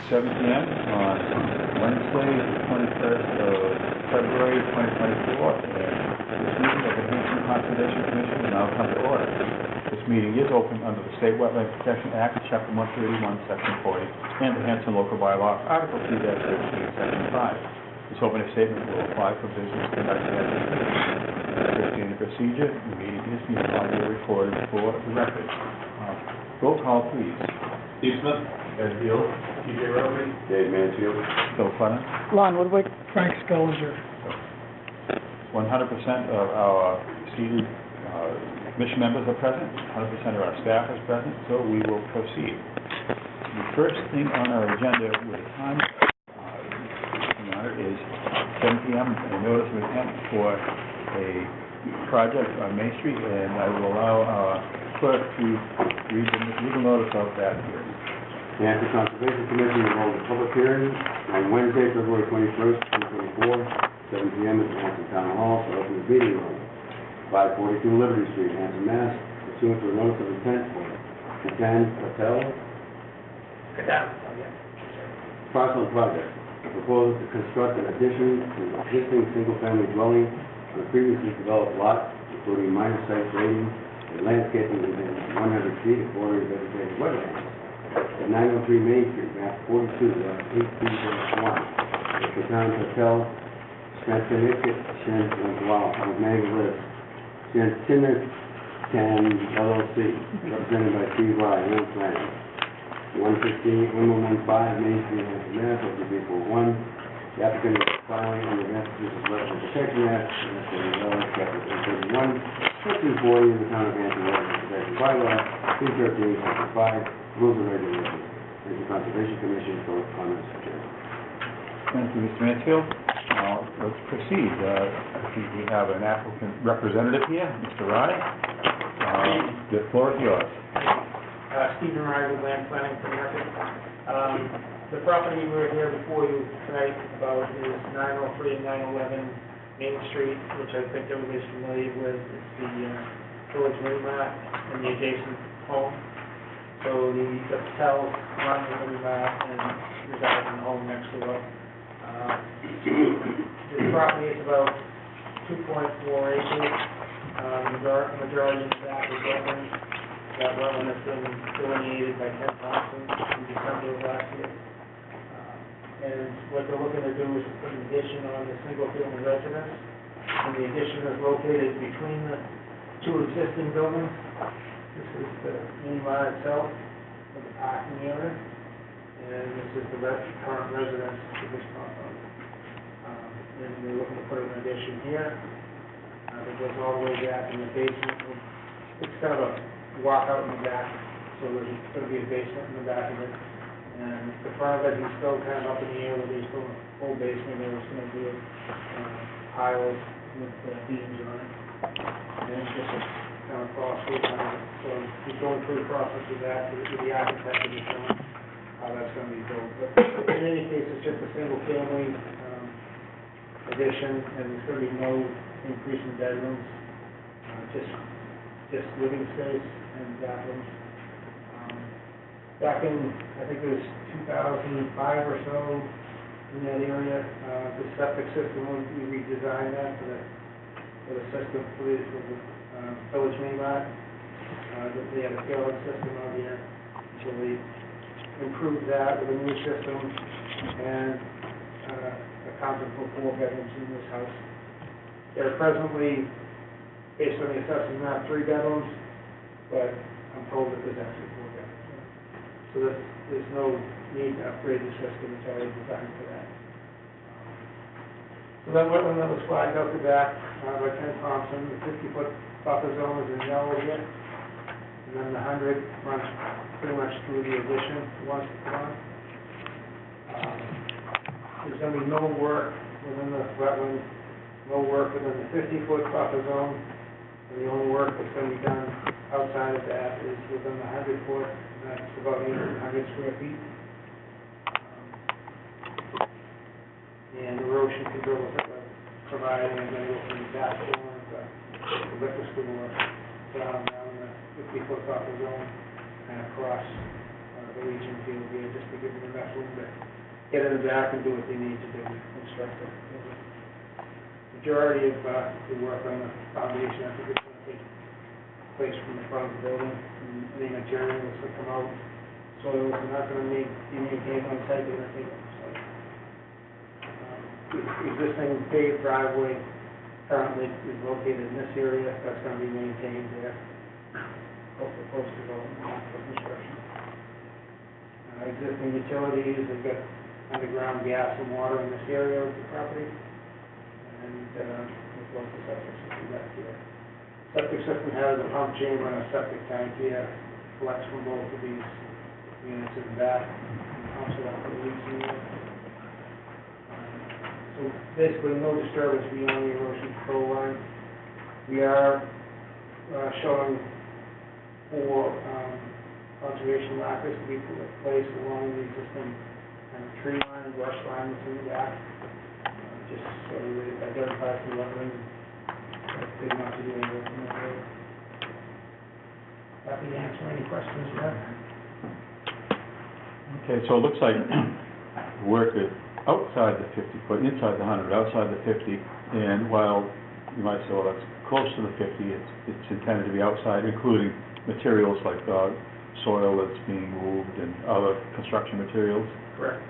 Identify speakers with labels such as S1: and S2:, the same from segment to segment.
S1: 7 p.m. on Wednesday, the 21st of February, 2024. And this meeting of the Hanson Conservation Commission will now come to order. This meeting is open under the State Wetland Protection Act, Chapter 131, Section 40, and the Hanson Local Bylaw, Article 3-13, Section 5. This opening statement will apply for business conducted at this meeting. Standard procedure, the meeting is being audio recorded for the record. Roll call, please.
S2: Steve Smith.
S1: Ed Beal.
S2: TJ Rowley. Dave Mansfield.
S1: Bill Fleming.
S3: Lon Woodward.
S4: Frank Skellinger.
S1: 100% of our seated commission members are present. 100% of our staff is present, so we will proceed. The first thing on our agenda with time is 7 p.m. a notice of intent for a project on Main Street, and I will allow our clerk to read the legal notice of that hearing.
S5: The Hanson Conservation Commission will hold a public hearing on Wednesday, February 21st, 2024, 7 p.m. at the Hanson Town Hall for open meeting room, 542 Liberty Street, Hanson, Mass. Pursuant to a notice of intent for Hanson Patel. Parcel project. Proposed to construct an addition to an existing single-family dwelling on a previously developed lot, including minor site grading and landscaping within 100 feet of bordering vegetated wetlands. At 903 Main Street, map 42, lot 18-1. The town Patel, Shantinikit, Shan, with Maggie Liz, Shantinikan LLC, represented by Steve Rye, Land Planning. 1115 Main Street, Hanson, Mass. OPB 41. The applicant is filing under Massachusetts Wetland Protection Act, Chapter 31, Section 40 of the Town of Hanson Wetland Protection Bylaw, 213, Section 5, Rules and Regulations. Hanson Conservation Commission for comments.
S1: Thank you, Mr. Mansfield. Let's proceed. I think we have an applicant representative here, Mr. Rye. The floor is yours.
S4: Stephen Rye with Land Planning for the record. The property we're here before you tonight about is 903 and 911 Main Street, which I think everybody's familiar with. It's the Village Mini Mart and the adjacent home. So the Patels run the Mini Mart and reside in the home next to it. The property is about 2.4 acres. Majority of that is wetlands. That wetland has been delineated by Ken Hanson in December of last year. And what they're looking to do is put an addition on the single-family residence. And the addition is located between the two existing buildings. This is the mini mart itself, with the parking area. And this is the current residence of this compound. And they're looking to put an addition here. It goes all the way back in the basement. It's kind of a walk out in the back, so there's going to be a basement in the back of it. And the front of it is still kind of up in the air, where there's still an old basement. There was going to be a pile with beams on it. And it's just a kind of cross through kind of it. So he's going through the process of that with the architect to determine how that's going to be built. But in any case, it's just a single family addition, and there's going to be no increase in bedrooms, just living space and bathrooms. Back in, I think it was 2005 or so, in that area, the septic system, we redesigned that for the system for the Village Mini Mart. They had a failing system out here, so we improved that with a new system and accounted for 4 bedrooms in this house. There are presently, based on the assessment map, 3 bedrooms, but I'm told that there's actually 4 bedrooms. So there's no need to upgrade the system. It's already designed for that. So that wetland that was flagged out the back by Ken Thompson, the 50-foot buffer zone is in yellow here, and then the 100 runs pretty much through the addition once it's done. There's going to be no work within the wetland, no work within the 50-foot buffer zone, and the only work that's going to be done outside of that is within the 100-foot, and that's about 1,800 square feet. And erosion control is providing, and then go from the back corner of the liquor store down the 50-foot buffer zone and across the Legion field here, just to give them enough room to get in the back and do what they need to do, construct it. Majority of the work on the foundation, I think it's going to take place from the front of the building, and the materials that come out, soils are not going to be maintained on site, they're going to take on site. Existing paved driveway currently is located in this area, that's going to be maintained there, post-development, not for construction. Existing utilities, they've got underground gas and water in this area of the property, and we've got the septic system back here. Septic system has a pump chamber and a septic tank here, collects from both of these units in the back, and pumps it up to the leach unit. So basically, no disturbance beyond the erosion control line. We are showing 4 conservation markers to be placed along the existing tree line and brush line that's in the back, just so that it identifies the wetland and they want to do any work in that area. Happy to answer any questions you have.
S1: Okay, so it looks like work is outside the 50-foot, inside the 100, outside the 50, and while you might say, well, that's close to the 50, it's intended to be outside, including materials like soil that's being moved and other construction materials.
S4: Correct.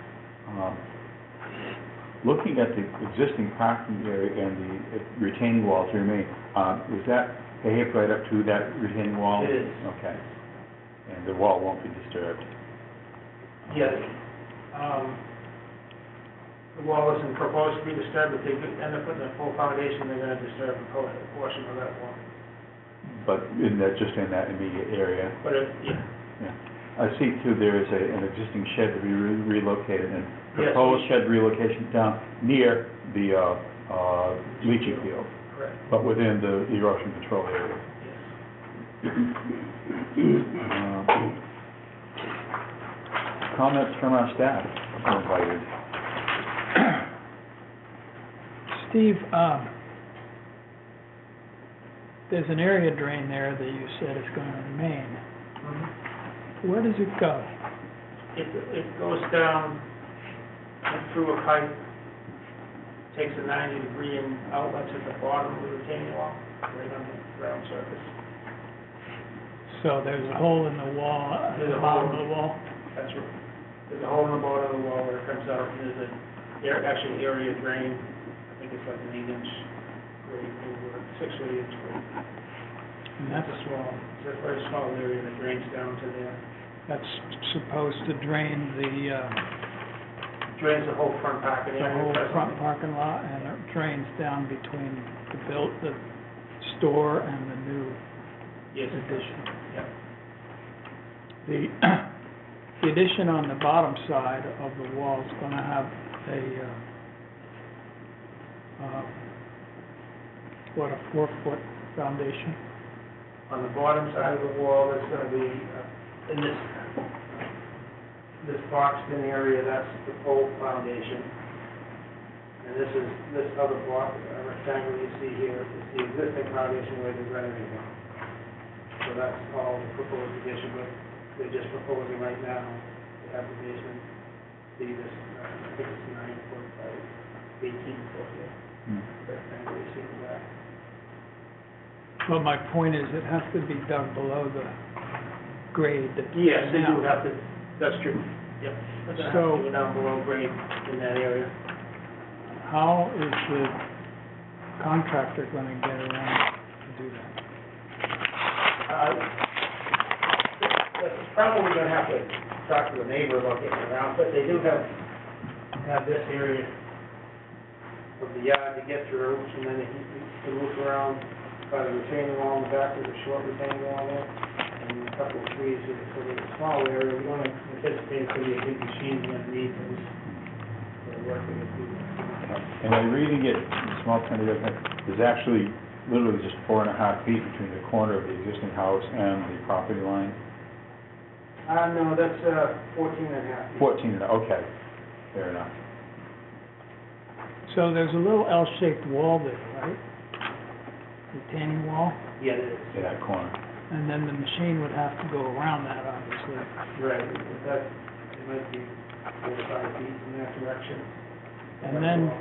S1: Looking at the existing parking area and the retaining wall to remain, is that paved right up to that retaining wall?
S4: It is.
S1: Okay. And the wall won't be disturbed?
S4: Yes. The wall isn't proposed to be disturbed, but they end up putting a full foundation, they're going to disturb a portion of that wall.
S1: But just in that immediate area?
S4: But yeah.
S1: I see too, there is an existing shed to be relocated, and
S4: Yes.
S1: proposed shed relocation down near the leaching field,
S4: Correct.
S1: but within the erosion control area.
S4: Yes.
S1: Comments from our staff are invited.
S3: Steve, there's an area drain there that you said is going to remain. Where does it go?
S4: It goes down through a pipe, takes a 90-degree and outlets at the bottom of the retaining wall, right on the ground surface.
S3: So there's a hole in the wall, at the bottom of the wall?
S4: That's right. There's a hole in the bottom of the wall where it comes out, and there's an actual area drain. I think it's like an 8-inch grade, or 6 or 8-inch grade.
S3: And that's
S4: It's a very small area that drains down to there.
S3: That's supposed to drain
S4: Drains the whole front parking
S3: the
S4: area.
S3: whole
S4: presently.
S3: front parking lot, and it drains down between the store and the new
S4: Yes, it does.
S3: addition.
S4: Yeah.
S3: The addition on the bottom side of the wall is going to have a 4-foot foundation?
S4: On the bottom side of the wall, there's going to be, in this boxed-in area, that's the pole foundation. And this other block, rectangle you see here, is the existing foundation where there's anything on. So that's all the proposed addition, but they're just proposing right now to have the basement be this, I think it's 9 foot by 18 foot here. Rectangle you see in the back.
S3: Well, my point is, it has to be dug below the grade that's
S4: Yes, they do
S3: now.
S4: have to, that's true, yep. They're gonna have
S3: So-
S4: to go down below grade in that area.
S3: How is the contractor going to get around to do that?
S4: That's probably gonna have to talk to the neighbor about getting around, but they do have this area of the yard to get through, and then they can loop around by the retaining wall in the back, there's a short retaining wall there, and a couple of trees, so there's a small area, we don't anticipate it's gonna be a big machine underneath, and we're working with people.
S1: And I'm reading it, small print, there's actually literally just 4.5 feet between the corner of the existing house and the property line.
S4: No, that's 14 and a half feet.
S1: 14, okay, fair enough.
S3: So there's a little L-shaped wall there, right? Retaining wall,
S4: Yeah, it is.
S1: In that corner.
S3: and then the machine would have to go around that, obviously.
S4: Right, that, it might be 4 or 5 feet in that direction.
S3: And then,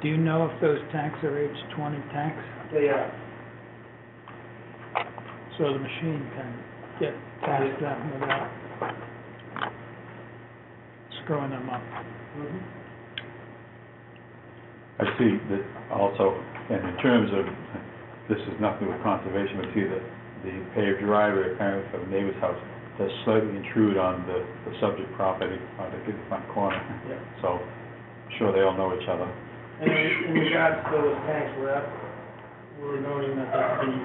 S3: do you know if those tanks are H20 tanks?
S4: They are.
S3: So the machine can get past them without screwing them up?
S4: Mhm.
S1: I see that also, and in terms of, this is nothing with conservation, but see that the paved driveway apparently from the neighbor's house does slightly intrude on the subject property, the front corner.
S4: Yeah.
S1: So, I'm sure they all know each other.
S4: And in regards to those tanks, we're noting that they can be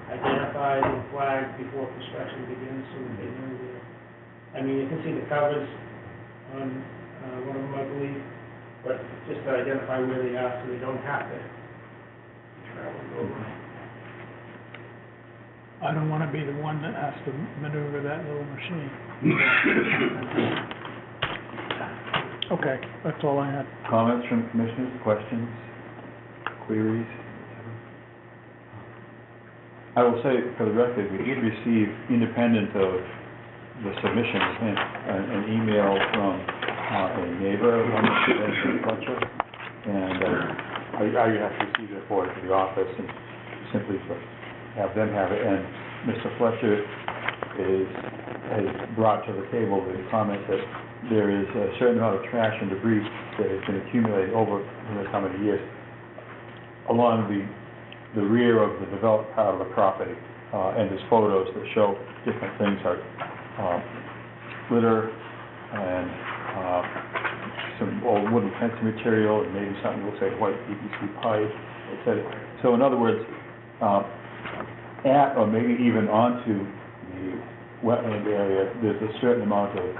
S4: identified and flagged before construction begins, so that they know where. I mean, you can see the covers on, one of them, I believe, but just to identify where they are, so they don't have to travel over.
S3: I don't want to be the one that has to maneuver that little machine. Okay, that's all I had.
S1: Comments from commissioners, questions, queries? I will say, for the record, we did receive, independent of the submission, an email from a neighbor, Mr. Fletcher, and I have to receive it forwarded to the office, and simply have them have it. And Mr. Fletcher has brought to the table the comment that there is a certain amount of trash and debris that has been accumulated over how many years along the rear of the developed part of the property. And there's photos that show different things like litter and some old wooden fencing material, and maybe something that looks like white PVC pipe, etc. So in other words, at or maybe even onto the wetland area, there's a certain amount of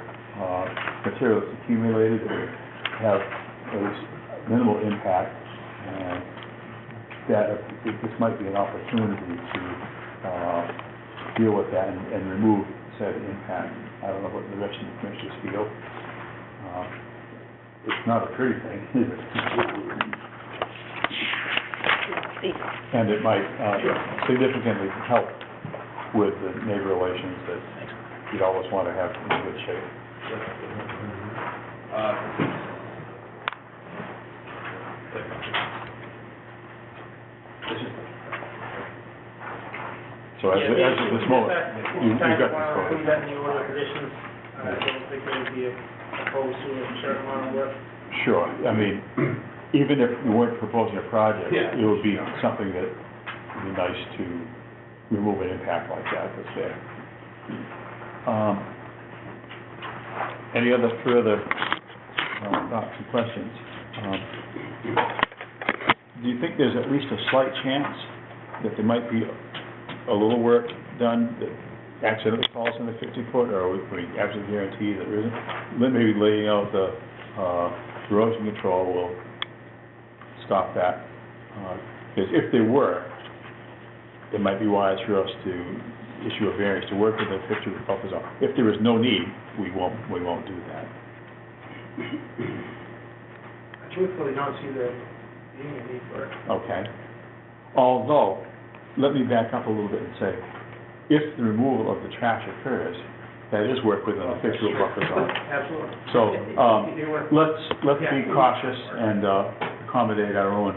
S1: material that's accumulated that would have at least minimal impact, and that this might be an opportunity to deal with that and remove said impact. I don't know what the rest of the commissioners feel. It's not a pretty thing, is it? And it might significantly help with the neighbor relations that you'd always want to have in good shape. So as of this moment, you've got this photo.
S4: We've got in the order of conditions, I don't think there would be opposed to a certain amount of work.
S1: Sure, I mean, even if we weren't proposing a project, it would be something that would be nice to remove an impact like that that's there. Any other further thoughts and questions? Do you think there's at least a slight chance that there might be a little work done that accidentally falls in the 50-foot, or we absolutely guarantee that there isn't? Maybe laying out the erosion control will stop that. Because if there were, it might be wise for us to issue a variance to work with the 50-foot buffer zone. If there is no need, we won't do that.
S4: I truthfully don't see there being a need for it.
S1: Okay. Although, let me back up a little bit and say, if the removal of the trash occurs, that is work within the 50-foot buffer zone.
S4: Absolutely.
S1: So, let's be cautious and accommodate our own,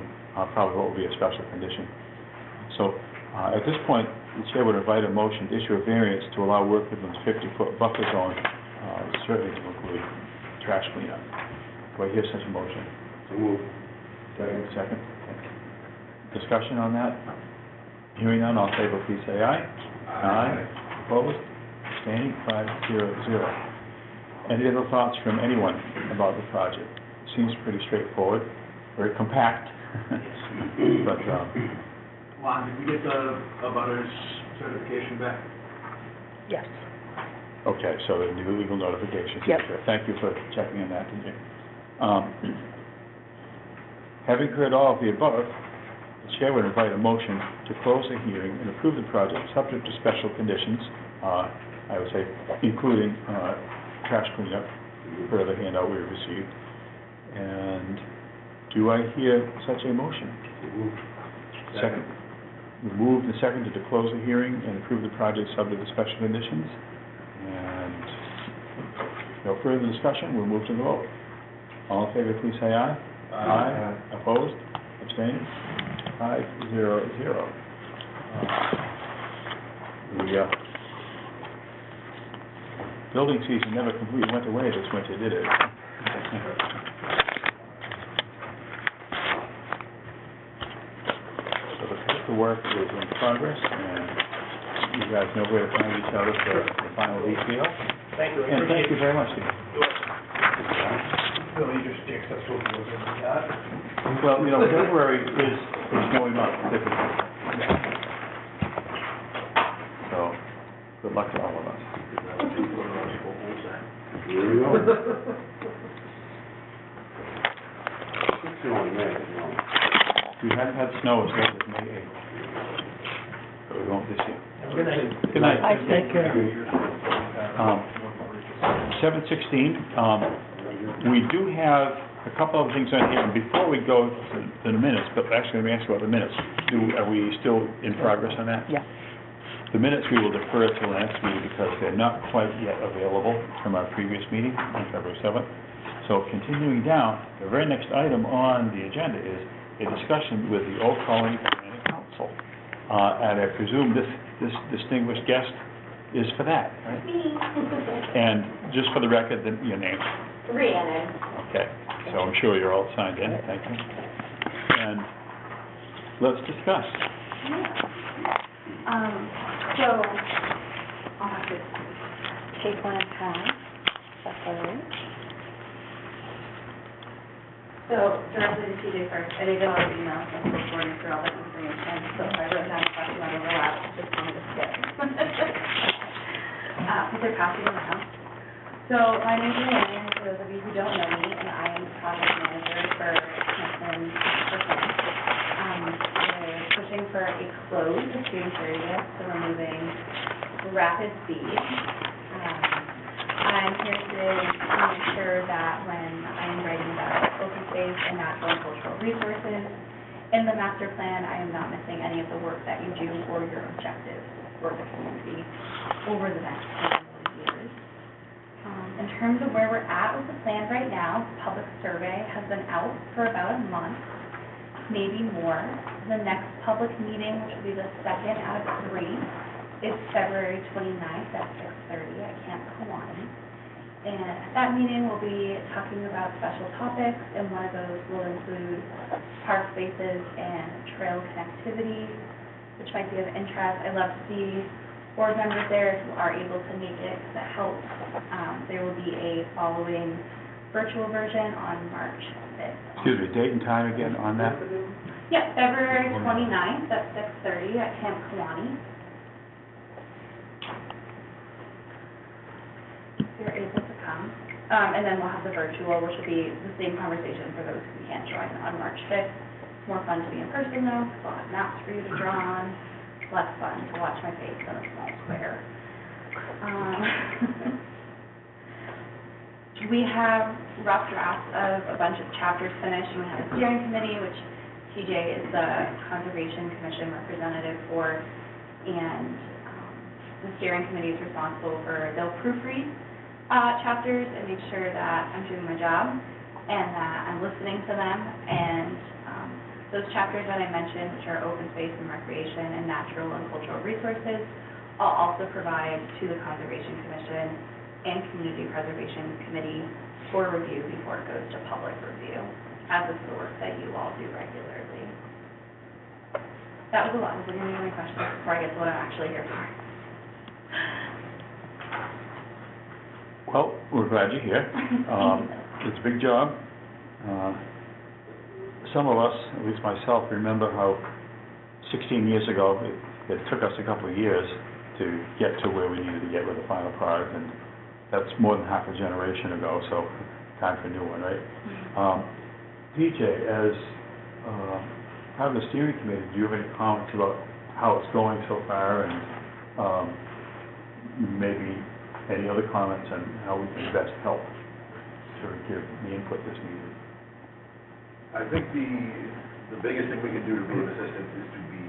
S1: probably what will be a special condition. So, at this point, the chair would invite a motion to issue a variance to allow work within the 50-foot buffer zone, certainly to include trash cleanup. Do I hear such a motion?
S5: So moved.
S1: Second. Discussion on that? Hearing none, all in favor, please say aye. Aye. Opposed? Abstaining? 5-0-0. Any other thoughts from anyone about the project? Seems pretty straightforward, very compact, but,
S2: Lon, did we get the abutters certification back?
S6: Yes.
S1: okay, so the new legal notifications.
S6: Yep.
S1: Thank you for checking on that, didn't you? Having heard all of the above, the chair would invite a motion to close the hearing and approve the project subject to special conditions, I would say, including trash cleanup, per the handout we received. And do I hear such a motion?
S5: So moved.
S1: Second. We moved and seconded to close the hearing and approve the project subject to special conditions. And no further discussion, we'll move to the vote. All in favor, please say aye. Aye. Opposed? Abstained? 5-0-0. The building season never completely went away this winter, did it? So the work is in progress, and you guys know where to find each other for the final detail.
S4: Thank you.
S1: And thank you very much, Steve.
S2: Bill, you just fixed us what we were doing with that.
S1: Well, you know, February is going up typically. So, good luck to all of us.
S5: Here we go. It's going, man, it's going.
S1: We haven't had snow as late as May 8th. But we won't this year.
S4: Good night.
S1: Good night.
S3: I take care.
S1: 7:16, we do have a couple of things on here, and before we go to the minutes, but actually let me ask you about the minutes. Are we still in progress on that?
S3: Yeah.
S1: The minutes we will defer to the next meeting because they're not quite yet available from our previous meeting on February 7th. So continuing down, the very next item on the agenda is a discussion with the Old Colony Planning Council. And I presume this distinguished guest is for that, right?
S6: Me.
S1: And just for the record, your name.
S6: Rhiannon.
S1: Okay, so I'm sure you're all signed in, thank you. And let's discuss.
S6: So, I'll have to take one at a time, that's all right. So, directly to TJ first, I didn't get all the emails, I'm still sorting through all that information, so if I wrote down a question on overlap, just wanted to skip. But they're passing them out. So, my name is Rhiannon, for those of you who don't know me, and I am the project manager for Hanson. We're pushing for a close of June 30th, so we're moving rapid speed. I'm here today to make sure that when I'm writing about open space and natural and cultural resources in the master plan, I am not missing any of the work that you do or your objectives for the community over the next 10 years. In terms of where we're at with the plan right now, the public survey has been out for about a month, maybe more. The next public meeting, which will be the second out of 3, is February 29th at 6:30 at Camp Kiwani. And at that meeting, we'll be talking about special topics, and one of those will include park spaces and trail connectivity, which might be of interest. I love to see board members there who are able to make it, because it helps. There will be a following virtual version on March 5th.
S1: Excuse me, date and time again on that?
S6: Yeah, February 29th at 6:30 at Camp Kiwani. If you're able to come. And then we'll have the virtual, which will be the same conversation for those who can't join on March 5th. It's more fun to be in person though, because I'll have maps for you to draw on. It's less fun to watch my face on a small square. We have rough drafts of a bunch of chapters finished. We have a steering committee, which TJ is the Conservation Commission representative for, and the steering committee is responsible for, they'll proofread chapters and make sure that I'm doing my job and that I'm listening to them. And those chapters that I mentioned, which are open space and recreation and natural and cultural resources, I'll also provide to the Conservation Commission and Community Preservation Committee for review before it goes to public review, as is the work that you all do regularly. That was a lot. Is there any questions before I get to what I'm actually here for?
S1: Well, we're glad you're here. It's a big job. Some of us, at least myself, remember how 16 years ago, it took us a couple of years to get to where we needed to get with the final product, and that's more than half a generation ago, so time for a new one, right? DJ, as part of the steering committee, do you have any comments about how it's going so far, and maybe any other comments on how we can best help to give the input this meeting?
S7: I think the biggest thing we can do to be of assistance is to be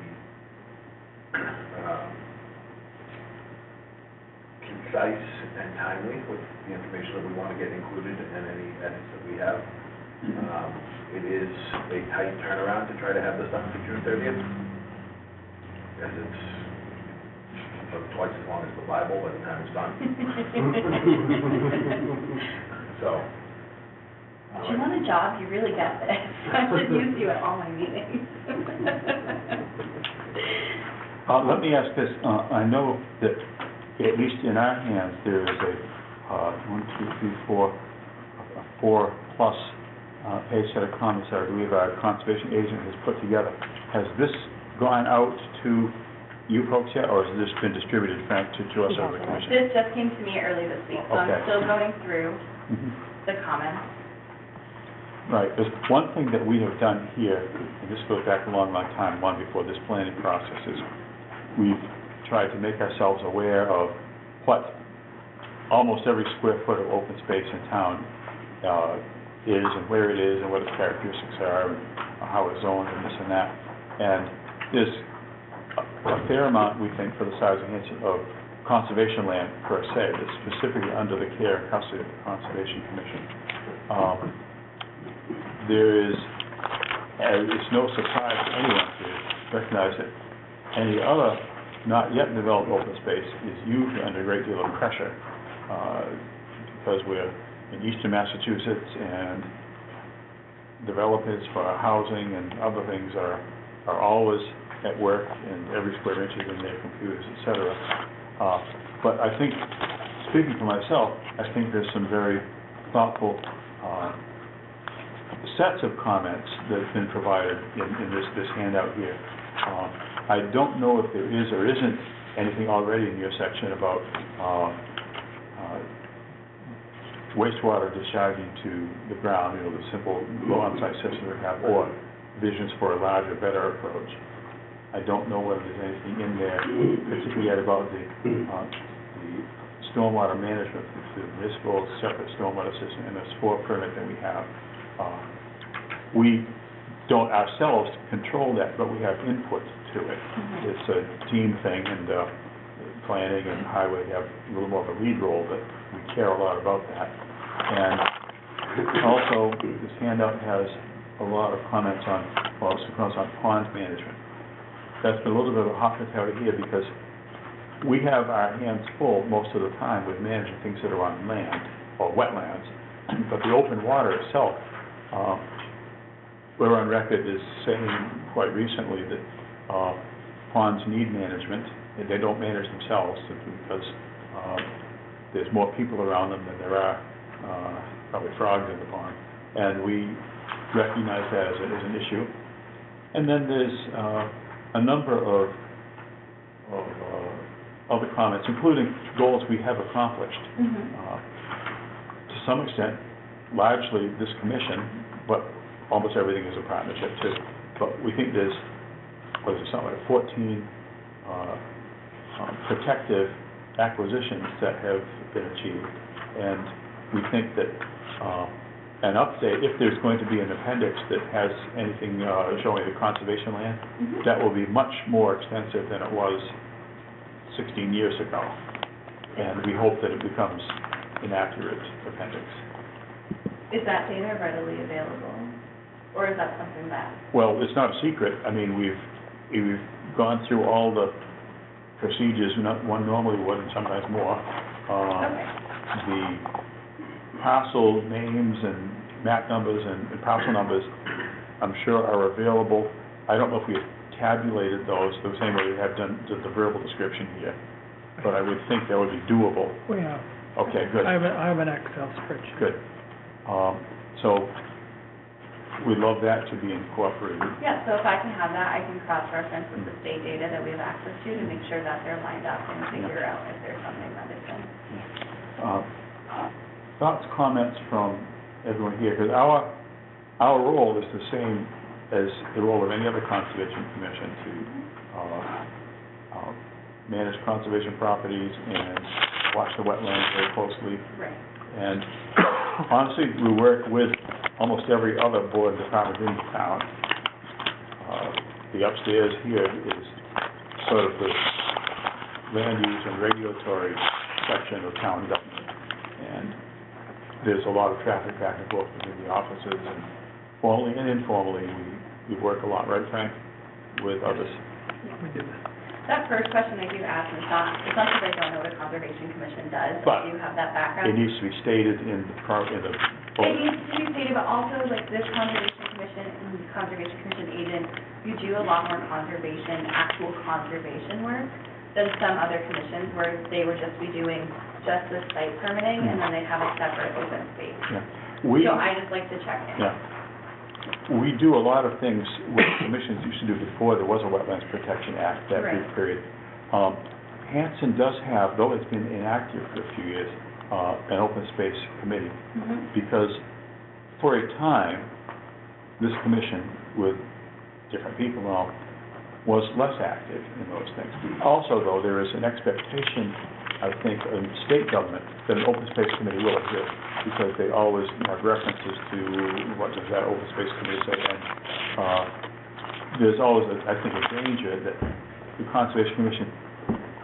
S7: timely with the information that we want to get included and any edits that we have. It is a tight turnaround to try to have this done for June 30th. Because it's twice as long as the Bible by the time it's done. So.
S6: If you want a job, you really get this. I should use you at all my meetings.
S1: Let me ask this, I know that at least in our hands, there is a, 4+ page set of comments that I believe our conservation agent has put together. Has this gone out to you folks yet, or has this been distributed, Frank, to us as a commission?
S6: This just came to me early this week, so
S1: Okay.
S6: I'm still going through
S1: Mhm.
S6: the comments.
S1: Right, there's one thing that we have done here, and this goes back a long, long time, long before this planning process, is we've tried to make ourselves aware of what almost every square foot of open space in town is, and where it is, and what its characteristics are, and how it's zoned, and this and that. And there's a fair amount, we think, for the size of Hanson, of conservation land per se, that's specifically under the care and custody of the Conservation Commission. There is, it's no surprise to anyone to recognize that any other not yet developed open space is usually under a great deal of pressure, because we're in eastern Massachusetts, and developers for housing and other things are always at work, and every square inch is in their computers, et cetera. But I think, speaking for myself, I think there's some very thoughtful sets of comments that have been provided in this handout here. I don't know if there is or isn't anything already in your section about wastewater discharging to the ground, you know, the simple on-site system we have, or visions for a larger, better approach. I don't know whether there's anything in there, particularly yet about the stormwater management, the municipal separate stormwater system, MS4 permit that we have. We don't ourselves control that, but we have input to it. It's a team thing, and planning and highway have a little more of a lead role, but we care a lot about that. And also, this handout has a lot of comments on, well, some comments on pond management. That's been a little bit of a hot potato here, because we have our hands full most of the time with managing things that are on land or wetlands, but the open water itself, we're on record as saying quite recently that ponds need management. They don't manage themselves because there's more people around them than there are probably frogs in the pond, and we recognize that as an issue. And then there's a number of other comments, including goals we have accomplished. To some extent, largely this commission, but almost everything is a partnership too. But we think there's, what is it, something like 14 protective acquisitions that have been achieved. And we think that an update, if there's going to be an appendix that has anything showing the conservation land, that will be much more extensive than it was 16 years ago. And we hope that it becomes an accurate appendix.
S6: Is that data readily available, or is that something that?
S1: Well, it's not a secret. I mean, we've gone through all the procedures one normally would, and sometimes more. The parcel names and map numbers and parcel numbers, I'm sure, are available. I don't know if we have tabulated those the same way we have done the verbal description here, but I would think that would be doable.
S3: We have.
S1: Okay, good.
S3: I have an Excel spreadsheet.
S1: Good. So we'd love that to be incorporated.
S6: Yeah, so if I can have that, I can cross-reference with the state data that we have access to make sure that they're lined up and figure out if there's something that isn't.
S1: Thoughts, comments from everyone here, because our role is the same as the role of any other conservation commission to manage conservation properties and watch the wetlands very closely.
S6: Right.
S1: And honestly, we work with almost every other board and department in town. The upstairs here is sort of the land use and regulatory section of town government. there's a lot of traffic back and forth between the offices, and formally and informally, we work a lot, right, Frank, with others?
S3: We do.
S6: That first question I do ask, and it's not because I don't know what a conservation commission does,
S1: But
S6: I do have that
S1: It
S6: background.
S1: needs to be stated in the
S6: It needs to be stated, but also like this conservation commission and conservation commission agent, you do a lot more actual conservation work than some other commissions where they would just be doing just the site permitting and then they have a separate open space.
S1: Yeah.
S6: So I just like to check in.
S1: Yeah. We do a lot of things what commissions used to do before there was a Wetlands Protection Act, that brief
S6: Right.
S1: period. Hanson does have, though it's been inactive for a few years, an open space committee,
S6: Mhm.
S1: because for a time, this commission, with different people and all, was less active in those things. Also, though, there is an expectation, I think, in state government, that an open space committee will exist, because they always have references to what does that open space committee say, and there's always, I think, a danger that the Conservation Commission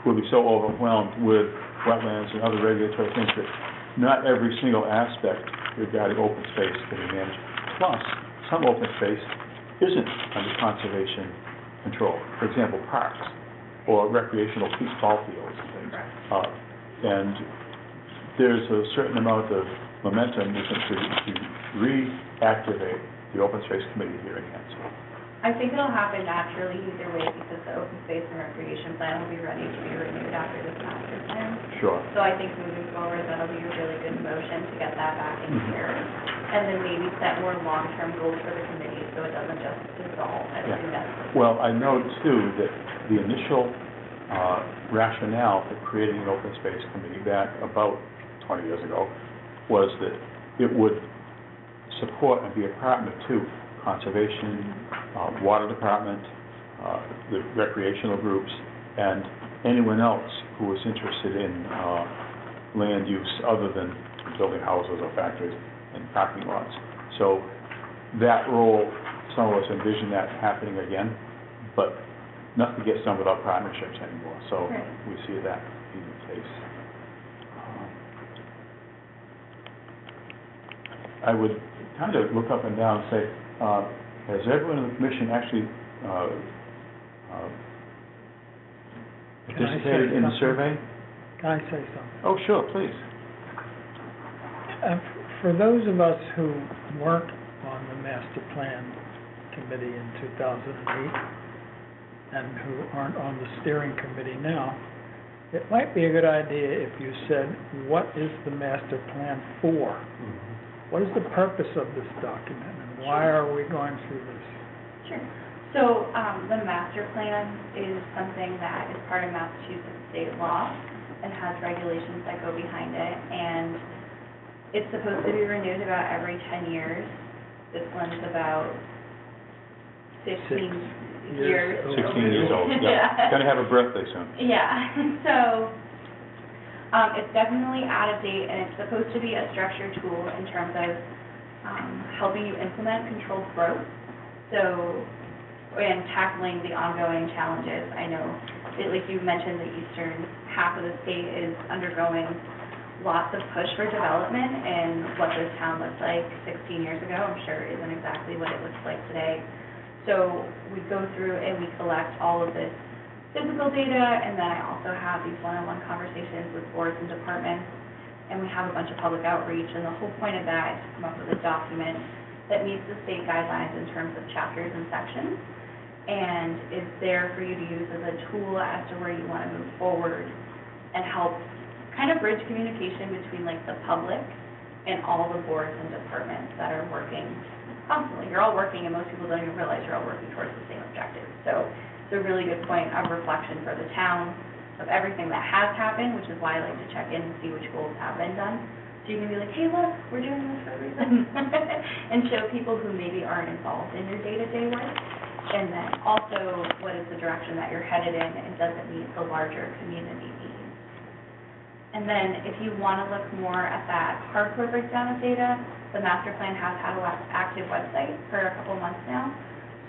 S1: will be so overwhelmed with wetlands and other regulatory things that not every single aspect regarding open space can be managed. Plus, some open space isn't under conservation control. For example, parks or recreational ball fields and things. And there's a certain amount of momentum to reactivate the open space committee here in Hanson.
S6: I think it'll happen naturally either way because the open space and recreation plan will be ready to be renewed after this master plan.
S1: Sure.
S6: So I think moving forward, that'll be a really good motion to get that back in here. And then maybe set more long-term goals for the committee so it doesn't just dissolve. I don't think that's.
S1: Well, I know too that the initial rationale for creating an open space committee back about 20 years ago was that it would support and be a partner to conservation, water department, the recreational groups, and anyone else who was interested in land use other than building houses or factories and parking lots. So that role, some of us envision that happening again, but nothing gets done without partnerships anymore. So
S6: Right.
S1: we see that being the case. I would kind of look up and down and say, has everyone in the commission actually
S3: Can I say
S1: participated in the
S3: something?
S1: survey?
S3: Can I say something?
S1: Oh, sure, please.
S3: For those of us who weren't on the master plan committee in 2008 and who aren't on the steering committee now, it might be a good idea if you said, what is the master plan for? What is the purpose of this document and why are we going through this?
S6: Sure. So, the master plan is something that is part of Massachusetts state law and has regulations that go behind it, and it's supposed to be renewed about every 10 years. This one's about 15 years.
S1: 16 years old, yeah. Gonna have a birthday soon.
S6: Yeah, so, it's definitely out of date, and it's supposed to be a structured tool in terms of helping you implement controlled growth. So, and tackling the ongoing challenges. I know, like you mentioned, the eastern half of the state is undergoing lots of push for development, and what this town looked like 16 years ago, I'm sure isn't exactly what it looks like today. So we go through and we collect all of this physical data, and then I also have these one-on-one conversations with boards and departments, and we have a bunch of public outreach, and the whole point of that is to come up with a document that meets the state guidelines in terms of chapters and sections, and is there for you to use as a tool as to where you want to move forward and help kind of bridge communication between like the public and all the boards and departments that are working constantly. You're all working, and most people don't even realize you're all working towards the same objective. So it's a really good point of reflection for the town of everything that has happened, which is why I like to check in and see which goals have been done. So you can be like, hey, look, we're doing this for a reason. And show people who maybe aren't involved in your day-to-day work. And then also, what is the direction that you're headed in, and does it meet the larger community needs? And then if you want to look more at that hardcore breakdown of data, the master plan has had an active website for a couple months now.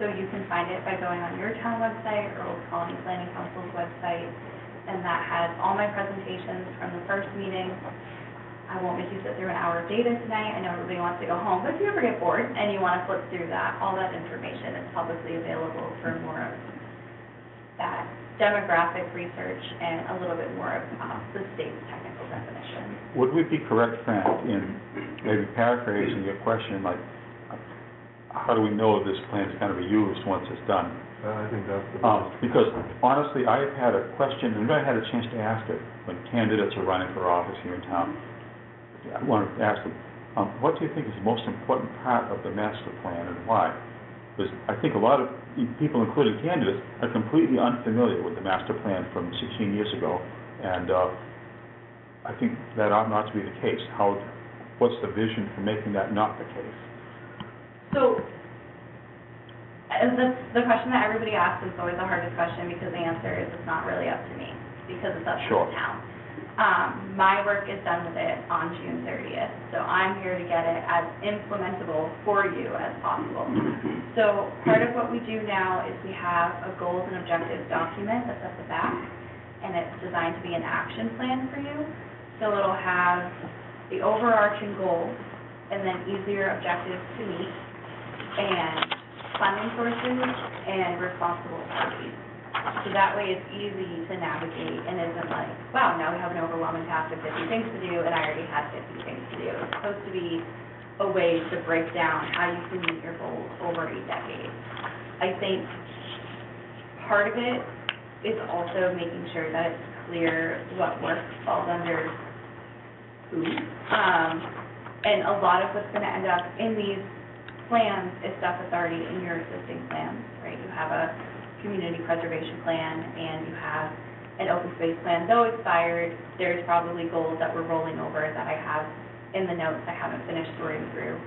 S6: So you can find it by going on your town website or Old Colony Planning Council's website. And that has all my presentations from the first meeting, I won't make you sit through an hour of data tonight, I know everybody wants to go home, but if you ever get bored and you want to flip through that, all that information is publicly available for more of that demographic research and a little bit more of the state's technical definition.
S1: Would we be correct, Fran, in maybe paraphrasing your question, like, how do we know this plan is going to be used once it's done?
S8: I think that's the
S1: Because honestly, I've had a question, and I had a chance to ask it when candidates are running for office here in town. I wanted to ask them, what do you think is the most important part of the master plan and why? Because I think a lot of people, including candidates, are completely unfamiliar with the master plan from 16 years ago, and I think that ought not to be the case. What's the vision for making that not the case?
S6: So, that's the question that everybody asks, is always the hardest question, because the answer is it's not really up to me, because it's up to
S1: Sure.
S6: the town. My work is done with it on June 30th, so I'm here to get it as implementable for you as possible. So part of what we do now is we have a goals and objectives document that's at the back, and it's designed to be an action plan for you. So it'll have the overarching goals, and then easier objectives to meet, and funding sources, and responsible parties. So that way it's easy to navigate and isn't like, wow, now we have an overwhelming task of 50 things to do, and I already had 50 things to do. It's supposed to be a way to break down how you can meet your goals over a decade. I think part of it is also making sure that it's clear what work falls under who. And a lot of what's going to end up in these plans is stuff that's already in your existing plans, right? You have a community preservation plan, and you have an open space plan. Though expired, there's probably goals that we're rolling over that I have in the notes I haven't finished sorting through.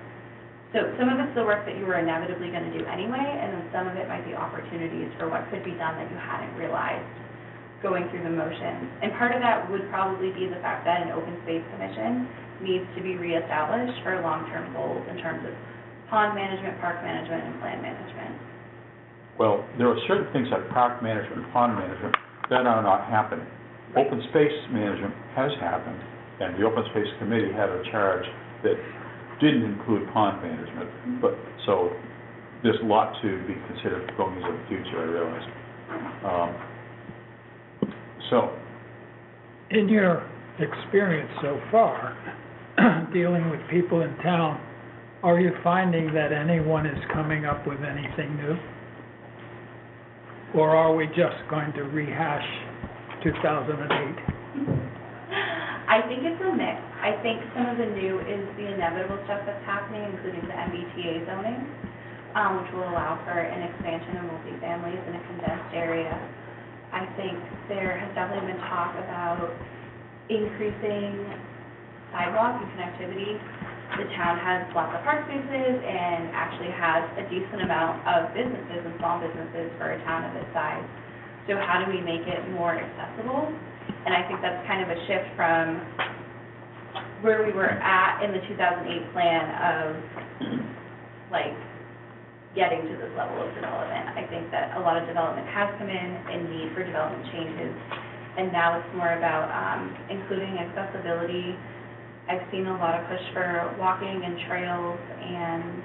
S6: So some of it's the work that you were inevitably going to do anyway, and then some of it might be opportunities for what could be done that you hadn't realized going through the motions. And part of that would probably be the fact that an open space commission needs to be reestablished for long-term goals in terms of pond management, park management, and plan management.
S1: Well, there are certain things like park management and pond management that are not happening.
S6: Right.
S1: Open space management has happened, and the Open Space Committee had a charge that didn't include pond management, but, so, there's a lot to be considered going into the future, I realize. So,
S3: In your experience so far, dealing with people in town, are you finding that anyone is coming up with anything new? Or are we just going to rehash 2008?
S6: I think it's a mix. I think some of the new is the inevitable stuff that's happening, including the MBTA zoning, which will allow for an expansion of multifamilies in a condensed area. I think there has definitely been talk about increasing sidewalk and connectivity. The town has lots of park spaces and actually has a decent amount of businesses and small businesses for a town of this size. So how do we make it more accessible? And I think that's kind of a shift from where we were at in the 2008 plan of, like, getting to this level of development. I think that a lot of development has come in and need for development changes, and now it's more about including accessibility. I've seen a lot of push for walking and trails, and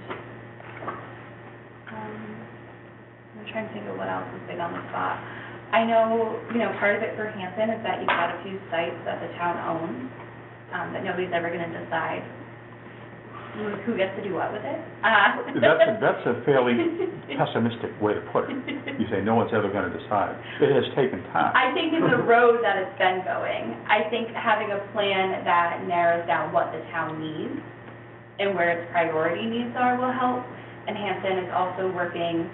S6: I'm trying to think of what else is big on the spot. I know, part of it for Hanson is that you've got a few sites that the town owns, that nobody's ever going to decide who gets to do what with it.
S1: that's a fairly pessimistic way to put it. You say no one's ever going to decide. It has taken time.
S6: I think in the road that it's been going, I think having a plan that narrows down what the town needs and where its priority needs are will help. And Hanson is also working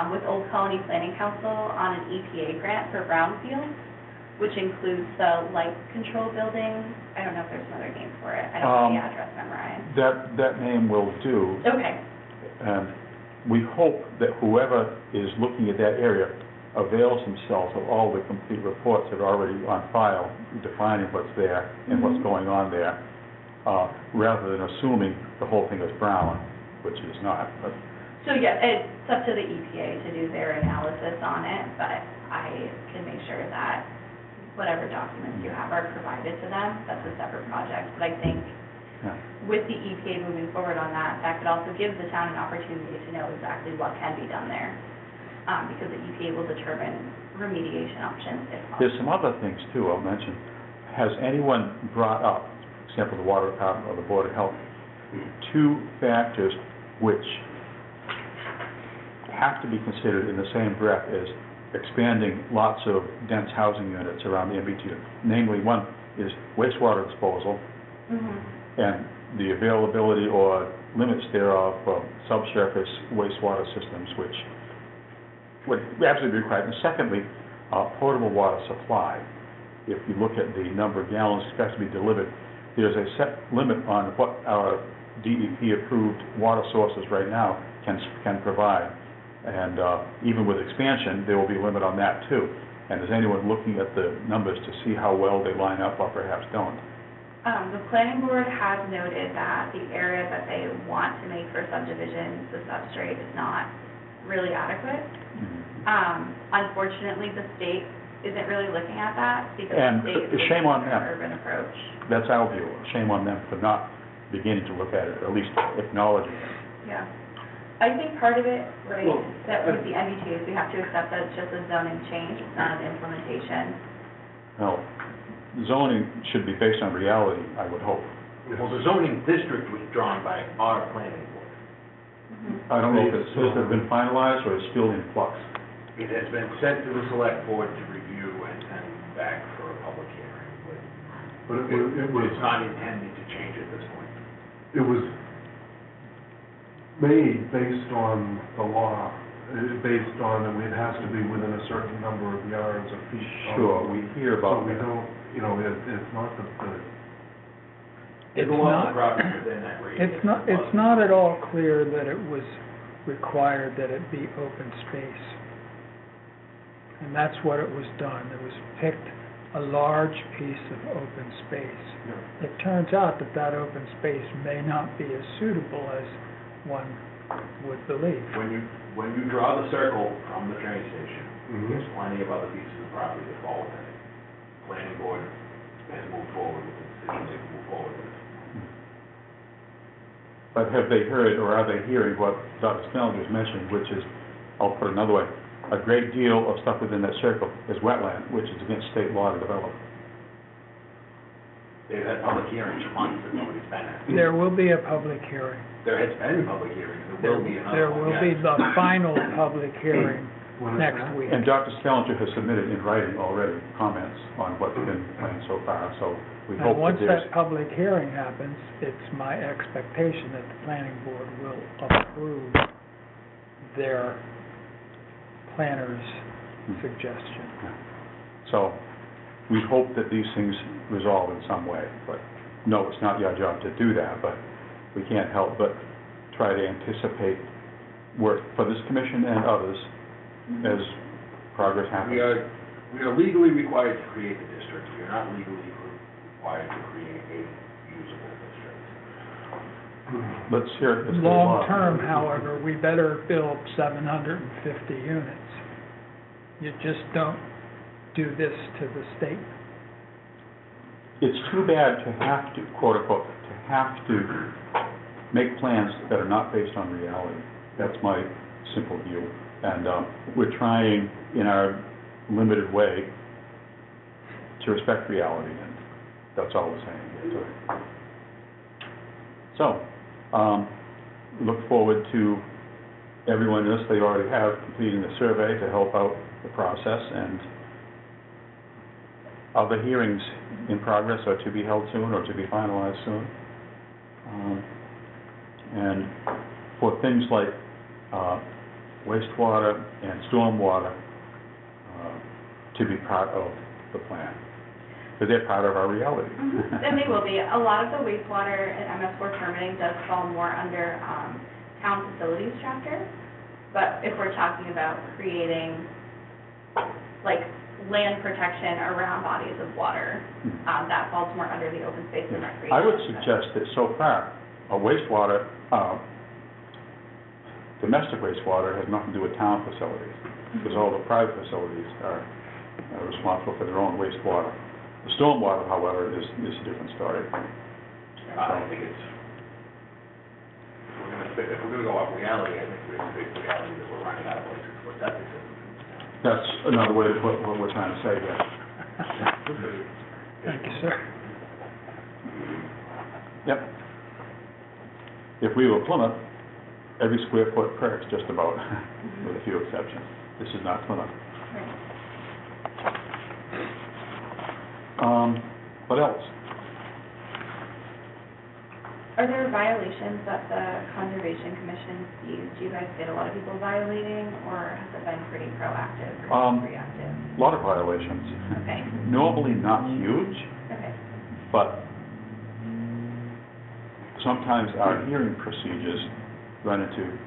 S6: with Old Colony Planning Council on an EPA grant for brownfields, which includes the light control building. I don't know if there's another name for it. I don't have the address memorized.
S1: That name will do.
S6: Okay.
S1: We hope that whoever is looking at that area avails themselves of all the complete reports that are already on file, defining what's there and what's going on there, rather than assuming the whole thing is brown, which it is not. But
S6: So, yeah, it's up to the EPA to do their analysis on it, but I can make sure that whatever documents you have are provided to them, that's a separate project. But I think
S1: Yeah.
S6: with the EPA moving forward on that, that could also give the town an opportunity to know exactly what can be done there, because the EPA will determine remediation options if possible.
S1: There's some other things too I'll mention. Has anyone brought up, for example, the Water Department or the Board of Health, two factors which have to be considered in the same breath as expanding lots of dense housing units around the MBTA? Namely, one is wastewater disposal and the availability or limits thereof of subsurface wastewater systems, which would absolutely be required. And secondly, potable water supply. If you look at the number of gallons expected to be delivered, there's a set limit on what our DEP-approved water sources right now can provide. And even with expansion, there will be a limit on that too. And is anyone looking at the numbers to see how well they line up or perhaps don't?
S6: The planning board has noted that the area that they want to make for subdivisions, the substrate is not really adequate. Unfortunately, the state isn't really looking at that because
S1: And
S6: the state is
S1: shame on
S6: looking
S1: them.
S6: at an urban approach.
S1: That's our view. Shame on them for not beginning to look at it, or at least acknowledging it.
S6: Yeah. I think part of it, right,
S7: Well,
S6: that with the MBTA's, we have to accept that it's just a zoning change, it's not an implementation.
S1: Well, zoning should be based on reality, I would hope.
S7: Well, the zoning district was drawn by our planning board.
S1: I don't know if it's been finalized or it's still in flux.
S7: It has been sent to the select board to review and send back for a public hearing,
S2: But it was,
S7: it's not intended to change at this point.
S2: it was made based on the law, based on, it has to be within a certain number of yards or feet.
S1: Sure, we hear
S2: So
S1: about
S2: we
S1: that.
S2: don't, it's not the,
S3: It's
S7: There's a lot
S3: not,
S7: of property within that radius.
S3: it's not at all clear that it was required that it be open space. And that's what it was done. It was picked a large piece of open space. It turns out that that open space may not be as suitable as one would believe.
S7: When you draw the circle from the train station,
S2: Mhm.
S7: there's plenty of other pieces of property that fall within it. Planning board has moved forward with the decision, they've moved forward with it.
S1: But have they heard, or are they hearing what Dr. Snell just mentioned, which is, I'll put it another way, a great deal of stuff within that circle is wetland, which is against state law to develop.
S7: They've had public hearings for months that nobody's been at.
S3: There will be a public hearing.
S7: There has been public hearings, there will be another
S3: There
S7: one,
S3: will be
S7: yes.
S3: the final public hearing
S2: when is
S3: next
S2: that?
S3: week.
S1: And Dr. Stellinger has submitted in writing already comments on what's been planned so far, so we
S3: And
S1: hope
S3: once
S1: that there's...
S3: that public hearing happens, it's my expectation that the planning board will approve their planner's suggestion.
S1: So, we hope that these things resolve in some way, but no, it's not your job to do that, but we can't help but try to anticipate work for this commission and others as progress happens.
S7: We are legally required to create the district, we are not legally required to create a usable district.
S1: Let's hear it. Mr. Law.
S3: Long-term, however, we better build 750 units. You just don't do this to the state.
S1: It's too bad to have to, quote unquote, to have to make plans that are not based on reality. That's my simple view. And we're trying, in our limited way, to respect reality, and that's all we're saying. So, look forward to everyone else they already have completing the survey to help out the process, and other hearings in progress are to be held soon or to be finalized soon. And for things like wastewater and stormwater to be part of the plan, because they're part of our reality.
S6: And they will be. A lot of the wastewater and MS4 permitting does fall more under town facilities chapter, but if we're talking about creating, like, land protection around bodies of water, that falls more under the open space and recreation.
S1: I would suggest that so far, wastewater, domestic wastewater has nothing to do with town facilities, because all the private facilities are responsible for their own wastewater. The stormwater, however, is a different story.
S7: I think it's, if we're gonna go off reality, I think we have to face the reality that we're running out of places for septic systems in this town.
S1: That's another way to put what we're trying to say here.
S3: Thank you, sir.
S1: Yep. If we were Plymouth, every square foot perks just about, with a few exceptions. This is not Plymouth. What else?
S6: Are there violations that the Conservation Commission sees? Do you guys get a lot of people violating, or has it been pretty proactive or reactive?
S1: A lot of violations.
S6: Okay,
S1: Normally not huge,
S6: okay,
S1: but sometimes our hearing procedures run into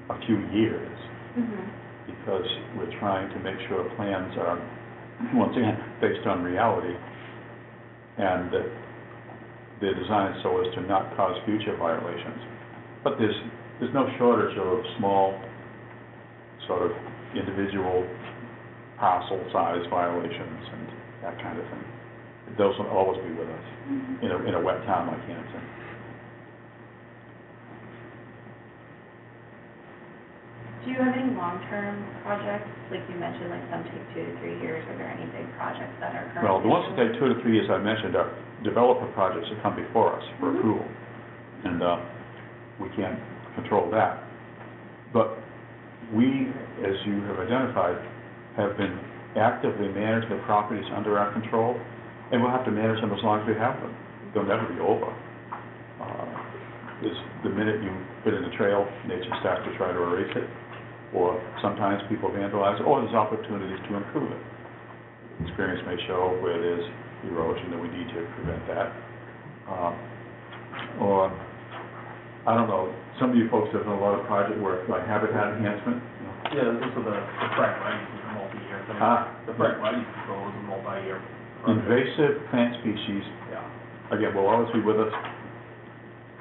S1: a few years because we're trying to make sure plans are, once again, based on reality and that they're designed so as to not cause future violations. But there's no shortage of small, sort of individual parcel size violations and that kind of thing. Those will always be with us in a wet town like Hanson.
S6: Do you have any long-term projects, like you mentioned, like some take 2 to 3 years? Are there any big projects that are currently?
S1: Well, the ones that take 2 to 3 years I mentioned are developer projects that come before us for approval. And we can't control that. But we, as you have identified, have been actively managing the properties under our control, and we'll have to manage them as long as we have them. They'll never be over. The minute you put in a trail, nature starts to try to erase it, or sometimes people vandalize it, or there's opportunities to improve it. Experience may show where there's erosion and we need to prevent that. Or, I don't know, some of you folks have done a lot of project work, like habitat enhancement.
S8: Yeah, this is the fragmites is a multi-year thing. The fragmites control is a multi-year project.
S1: Invasive plant species,
S8: Yeah.
S1: again, will always be with us.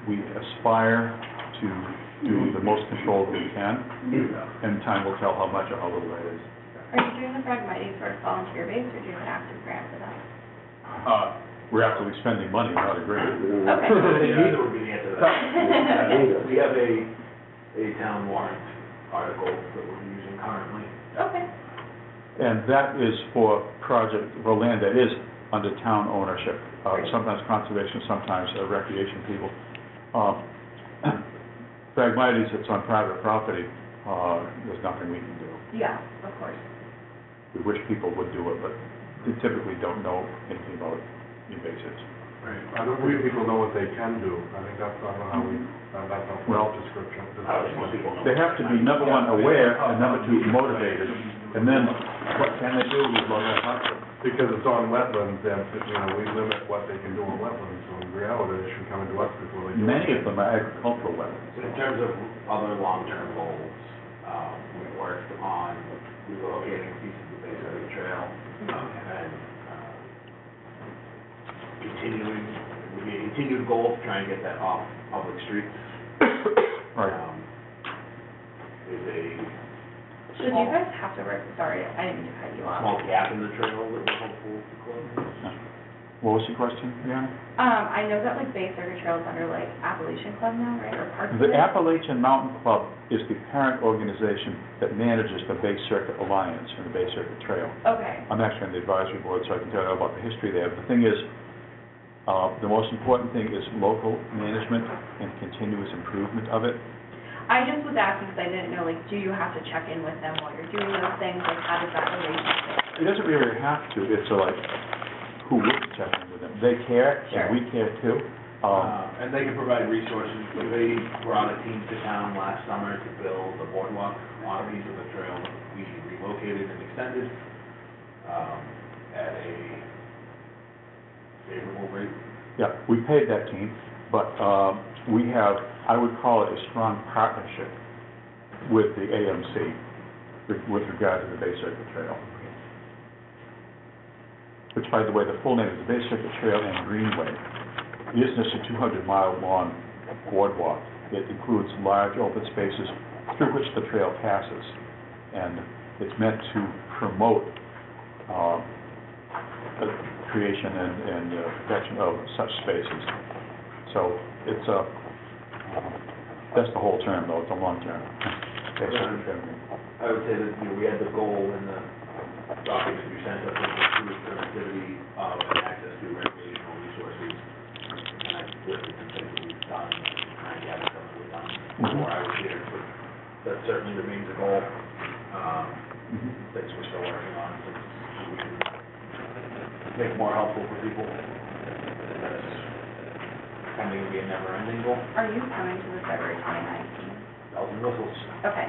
S1: We aspire to do the most control that we can, and time will tell how much or how little that is.
S6: Are you doing the Phragmites sort of volunteer based, or do you have an active grant for that?
S1: We're actually spending money, not a grant.
S6: Okay.
S7: Neither would be the answer to that. We have a town warrant article that we're using currently.
S6: Okay.
S1: And that is for land that is under town ownership, sometimes conservation, sometimes recreation people. Phragmites, it's on private property, there's nothing we can do.
S6: Yeah, of course.
S1: We wish people would do it, but they typically don't know anything about invasives.
S2: Right. I don't think people know what they can do. I think that's, I don't know how we, that's our
S1: Well,
S2: description.
S1: They have to be, number one, aware, and number two, motivated. And then, what can they do? We look at hunting.
S2: Because it's on wetlands, and, we limit what they can do on wetlands, so in reality, they should come into us before they do it.
S1: Many of them are agricultural wetlands.
S7: In terms of other long-term goals, we worked on relocating pieces of the base of the trail, and then continuing, it would be a continued goal to try and get that off public streets.
S1: Right.
S7: There's a
S6: So do you guys have to work, sorry, I didn't mean to cut you off.
S7: small gap in the trail that we're hopeful to close.
S1: What was your question, Brianna?
S6: I know that like Bay Circuit Trail is under like Appalachian Club now, right, or parts of
S1: The
S6: it?
S1: Appalachian Mountain Club is the parent organization that manages the Bay Circuit Alliance and the Bay Circuit Trail.
S6: Okay,
S1: I'm actually on the advisory board, so I can tell you about the history there. The thing is, the most important thing is local management and continuous improvement of it.
S6: I just was asking because I didn't know, like, do you have to check in with them while you're doing those things, like, how does that relationship?
S1: It doesn't really have to, it's like, who would check in with them? They care,
S6: Sure.
S1: and we care too.
S7: And they can provide resources. They brought a team to town last summer to build a boardwalk on a piece of the trail that we relocated and extended at a favorable rate.
S1: Yeah, we paid that team, but we have, I would call it a strong partnership with the AMC with regard to the Bay Circuit Trail. Which, by the way, the full name is the Bay Circuit Trail and Greenway. It isn't just a 200-mile long boardwalk. It includes large open spaces through which the trail passes. And it's meant to promote the creation and protection of such spaces. So it's that's the whole term, though, it's a long term.
S7: I would say that, we had the goal in the document you sent us, of improve connectivity, and access to recreational resources. And I listed some things that we've done, and I haven't done what we've done before I was here, but that certainly remains a goal. Things we're still working on, so we can make more helpful for people. That's tending to be a never-ending goal.
S6: Are you coming to the February 2019?
S7: Bells and whistles.
S6: Okay.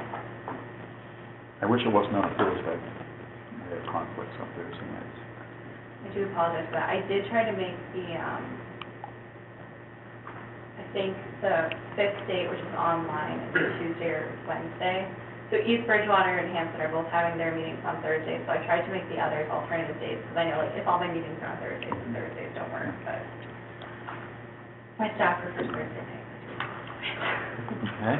S1: I wish it wasn't on a Thursday. I have conflicts on Thursday nights.
S6: I do apologize for that. I did try to make the, I think the 5th date, which is online, is Tuesday or Wednesday. So East Bridgewater and Hanson are both having their meetings on Thursday, so I tried to make the others alternative days, because I know, like, if all my meetings are on Thursdays, then Thursdays don't work, but my staff prefers Thursday nights.
S1: Okay.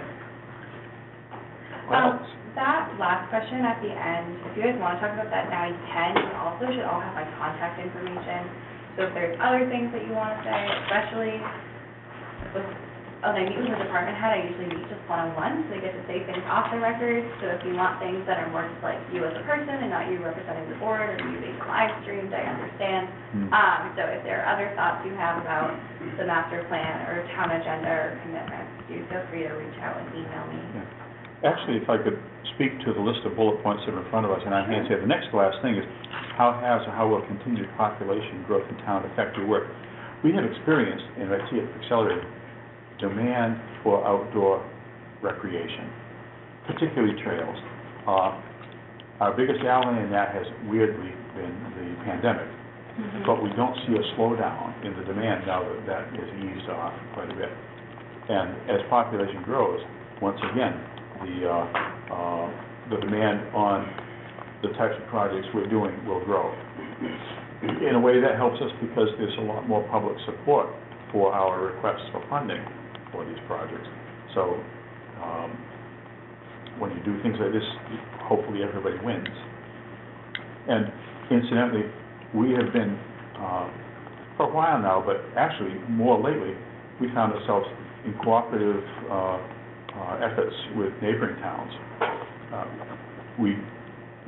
S1: What else?
S6: That last question at the end, if you guys want to talk about that now, you can. You also should all have my contact information. So if there's other things that you want to say, especially with, when I meet with a department head, I usually meet just one-on-one, so they get to say things off the record. So if you want things that are more just like you as a person and not you representing the board or you being live streamed, I understand. So if there are other thoughts you have about the master plan or town agenda or commitments, do feel free to reach out and email me.
S1: Yeah. Actually, if I could speak to the list of bullet points that are in front of us, and I can say the next last thing is, how has or how will continued population growth in town affect your work? We have experienced, and I see it accelerating, demand for outdoor recreation, particularly trails. Our biggest ally in that has weirdly been the pandemic, but we don't see a slowdown in the demand now that that has eased off quite a bit. And as population grows, once again, the demand on the types of projects we're doing will grow. In a way, that helps us because there's a lot more public support for our requests for funding for these projects. So when you do things like this, hopefully everybody wins. And incidentally, we have been, for a while now, but actually more lately, we found ourselves in cooperative efforts with neighboring towns. We,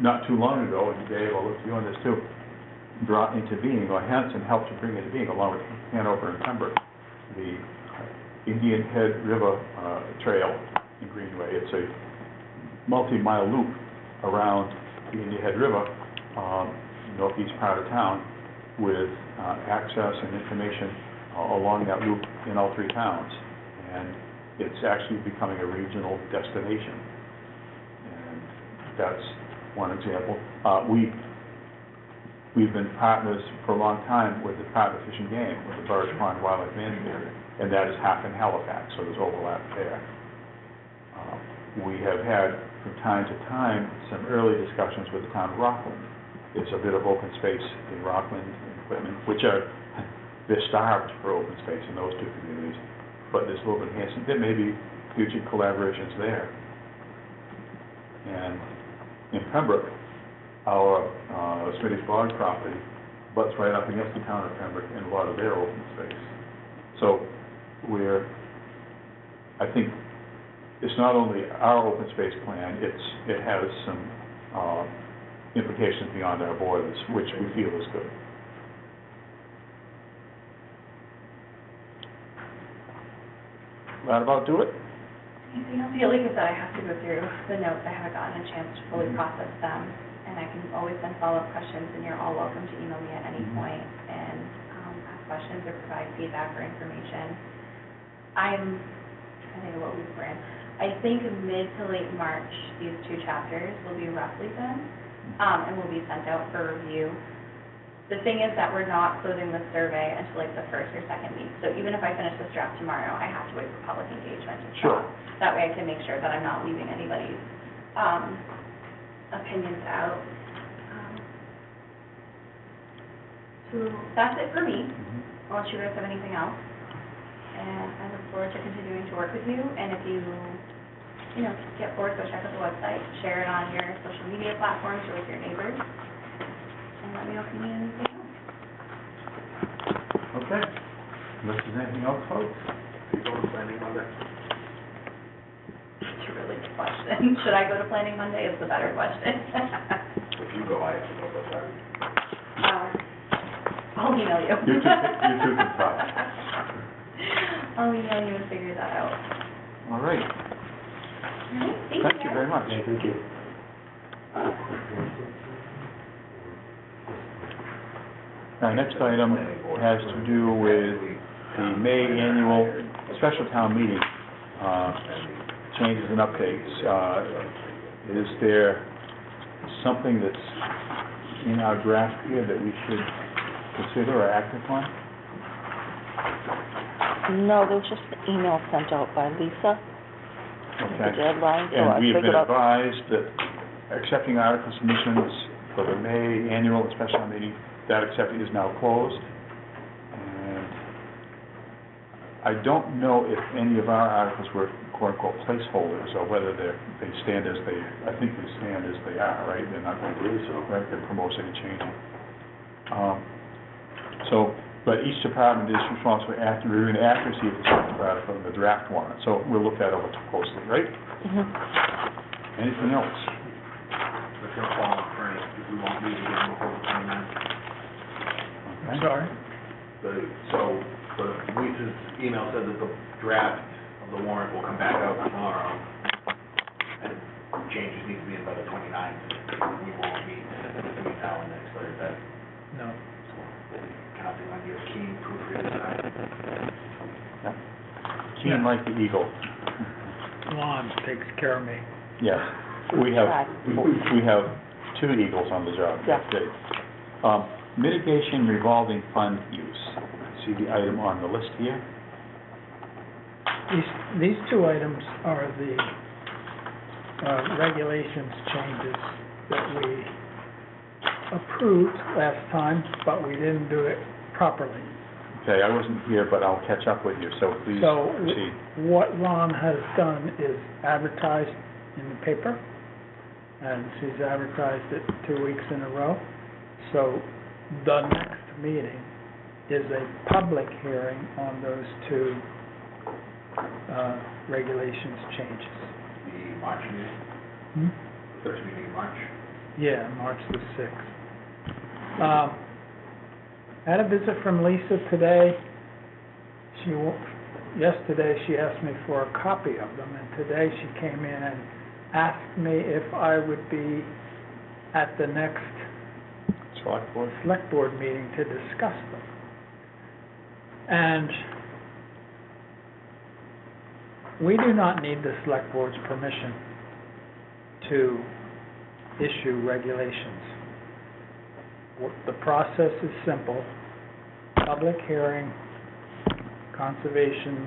S1: not too long ago, and Dave, I'll look to you on this too, brought into being, or Hanson helped to bring into being, along with Hanover and Pembroke, the Indian Head River Trail in Greenway. It's a multi-mile loop around the Indian Head River, northeast part of town, with access and information along that loop in all three towns. And it's actually becoming a regional destination. And that's one example. We've been partners for a long time with the Department of Fish and Game, with the Burridge Pond Wildlife Management Area, and that is half in Halifax, so there's overlap there. We have had, from time to time, some early discussions with the town of Rockland. There's a bit of open space in Rockland and Whitman, which are, they're starved for open space in those two communities, but there's a little bit of Hanson. There may be future collaborations there. And in Pembroke, our Smitty's Bog property butts right up against the town of Pembroke and a lot of their open space. So I think it's not only our open space plan, it has some implications beyond our borders, which we feel is good. That about do it?
S6: Anything else? Yeah, like I said, I have to go through the notes. I haven't gotten a chance to fully process them. And I can always send follow-up questions, and you're all welcome to email me at any point and ask questions or provide feedback or information. I'm trying to think of what we're in. I think mid to late March, these two chapters will be roughly done, and will be sent out for review. The thing is that we're not closing the survey until like the first or second week. So even if I finish this draft tomorrow, I have to wait for public engagement to start.
S1: Sure.
S6: That way I can make sure that I'm not leaving anybody's opinions out. So that's it for me, unless you guys have anything else. And I look forward to continuing to work with you. And if you get bored, go check out the website, share it on your social media platforms or with your neighbors. And let me know if you need anything else.
S1: Okay. Unless there's anything else, folks?
S7: You go to planning Monday?
S6: That's a really good question. Should I go to planning Monday is the better question.
S7: If you go, I have to go, but sorry.
S6: I'll email you.
S1: You two can try.
S6: I'll email you and figure that out.
S1: All right.
S6: All right, thank you
S1: Thank you very much.
S5: Thank you.
S1: Our next item has to do with the May annual special town meeting, changes and updates. Is there something that's in our draft here that we should consider or act upon?
S9: No, there was just an email sent out by Lisa, the
S1: Okay.
S9: deadline, so
S1: And
S9: I
S1: we have been
S9: figured out.
S1: advised that accepting article submissions for the May annual and special meeting, that accepting is now closed. And I don't know if any of our articles were quote-unquote placeholders, or whether they stand as they, I think they stand as they are, right? They're not going to, right, that promotes any changing. But each department is responsible for reviewing the accuracy of the subject article in the draft warrant, so we'll look that over closely, right?
S9: Mhm.
S1: Anything else?
S7: If you're following Frank, if we won't meet again before the 29th.
S1: Okay.
S3: Sorry?
S7: Lisa's email said that the draft of the warrant will come back out tomorrow, and changes need to be in by the 29th. We won't meet between now and next Thursday.
S3: No.
S7: Counting on your keen proofreader side.
S1: Keen like the eagle.
S3: Lon takes care of me.
S1: Yes, we have two eagles on the job.
S9: Yeah.
S1: Great. Mitigation revolving fund use. See the item on the list here?
S3: These two items are the regulations changes that we approved last time, but we didn't do it properly.
S1: Okay, I wasn't here, but I'll catch up with you, so please
S3: So
S1: proceed.
S3: what Ron has done is advertised in the paper, and she's advertised it 2 weeks in a row. So the next meeting is a public hearing on those two regulations changes.
S7: The March meeting,
S3: Hmm?
S7: the first meeting in March.
S3: Yeah, March the 6th. Had a visit from Lisa today. Yesterday she asked me for a copy of them, and today she came in and asked me if I would be at the next
S1: Select board?
S3: select board meeting to discuss them. And we do not need the select board's permission to issue regulations. The process is simple. Public hearing, Conservation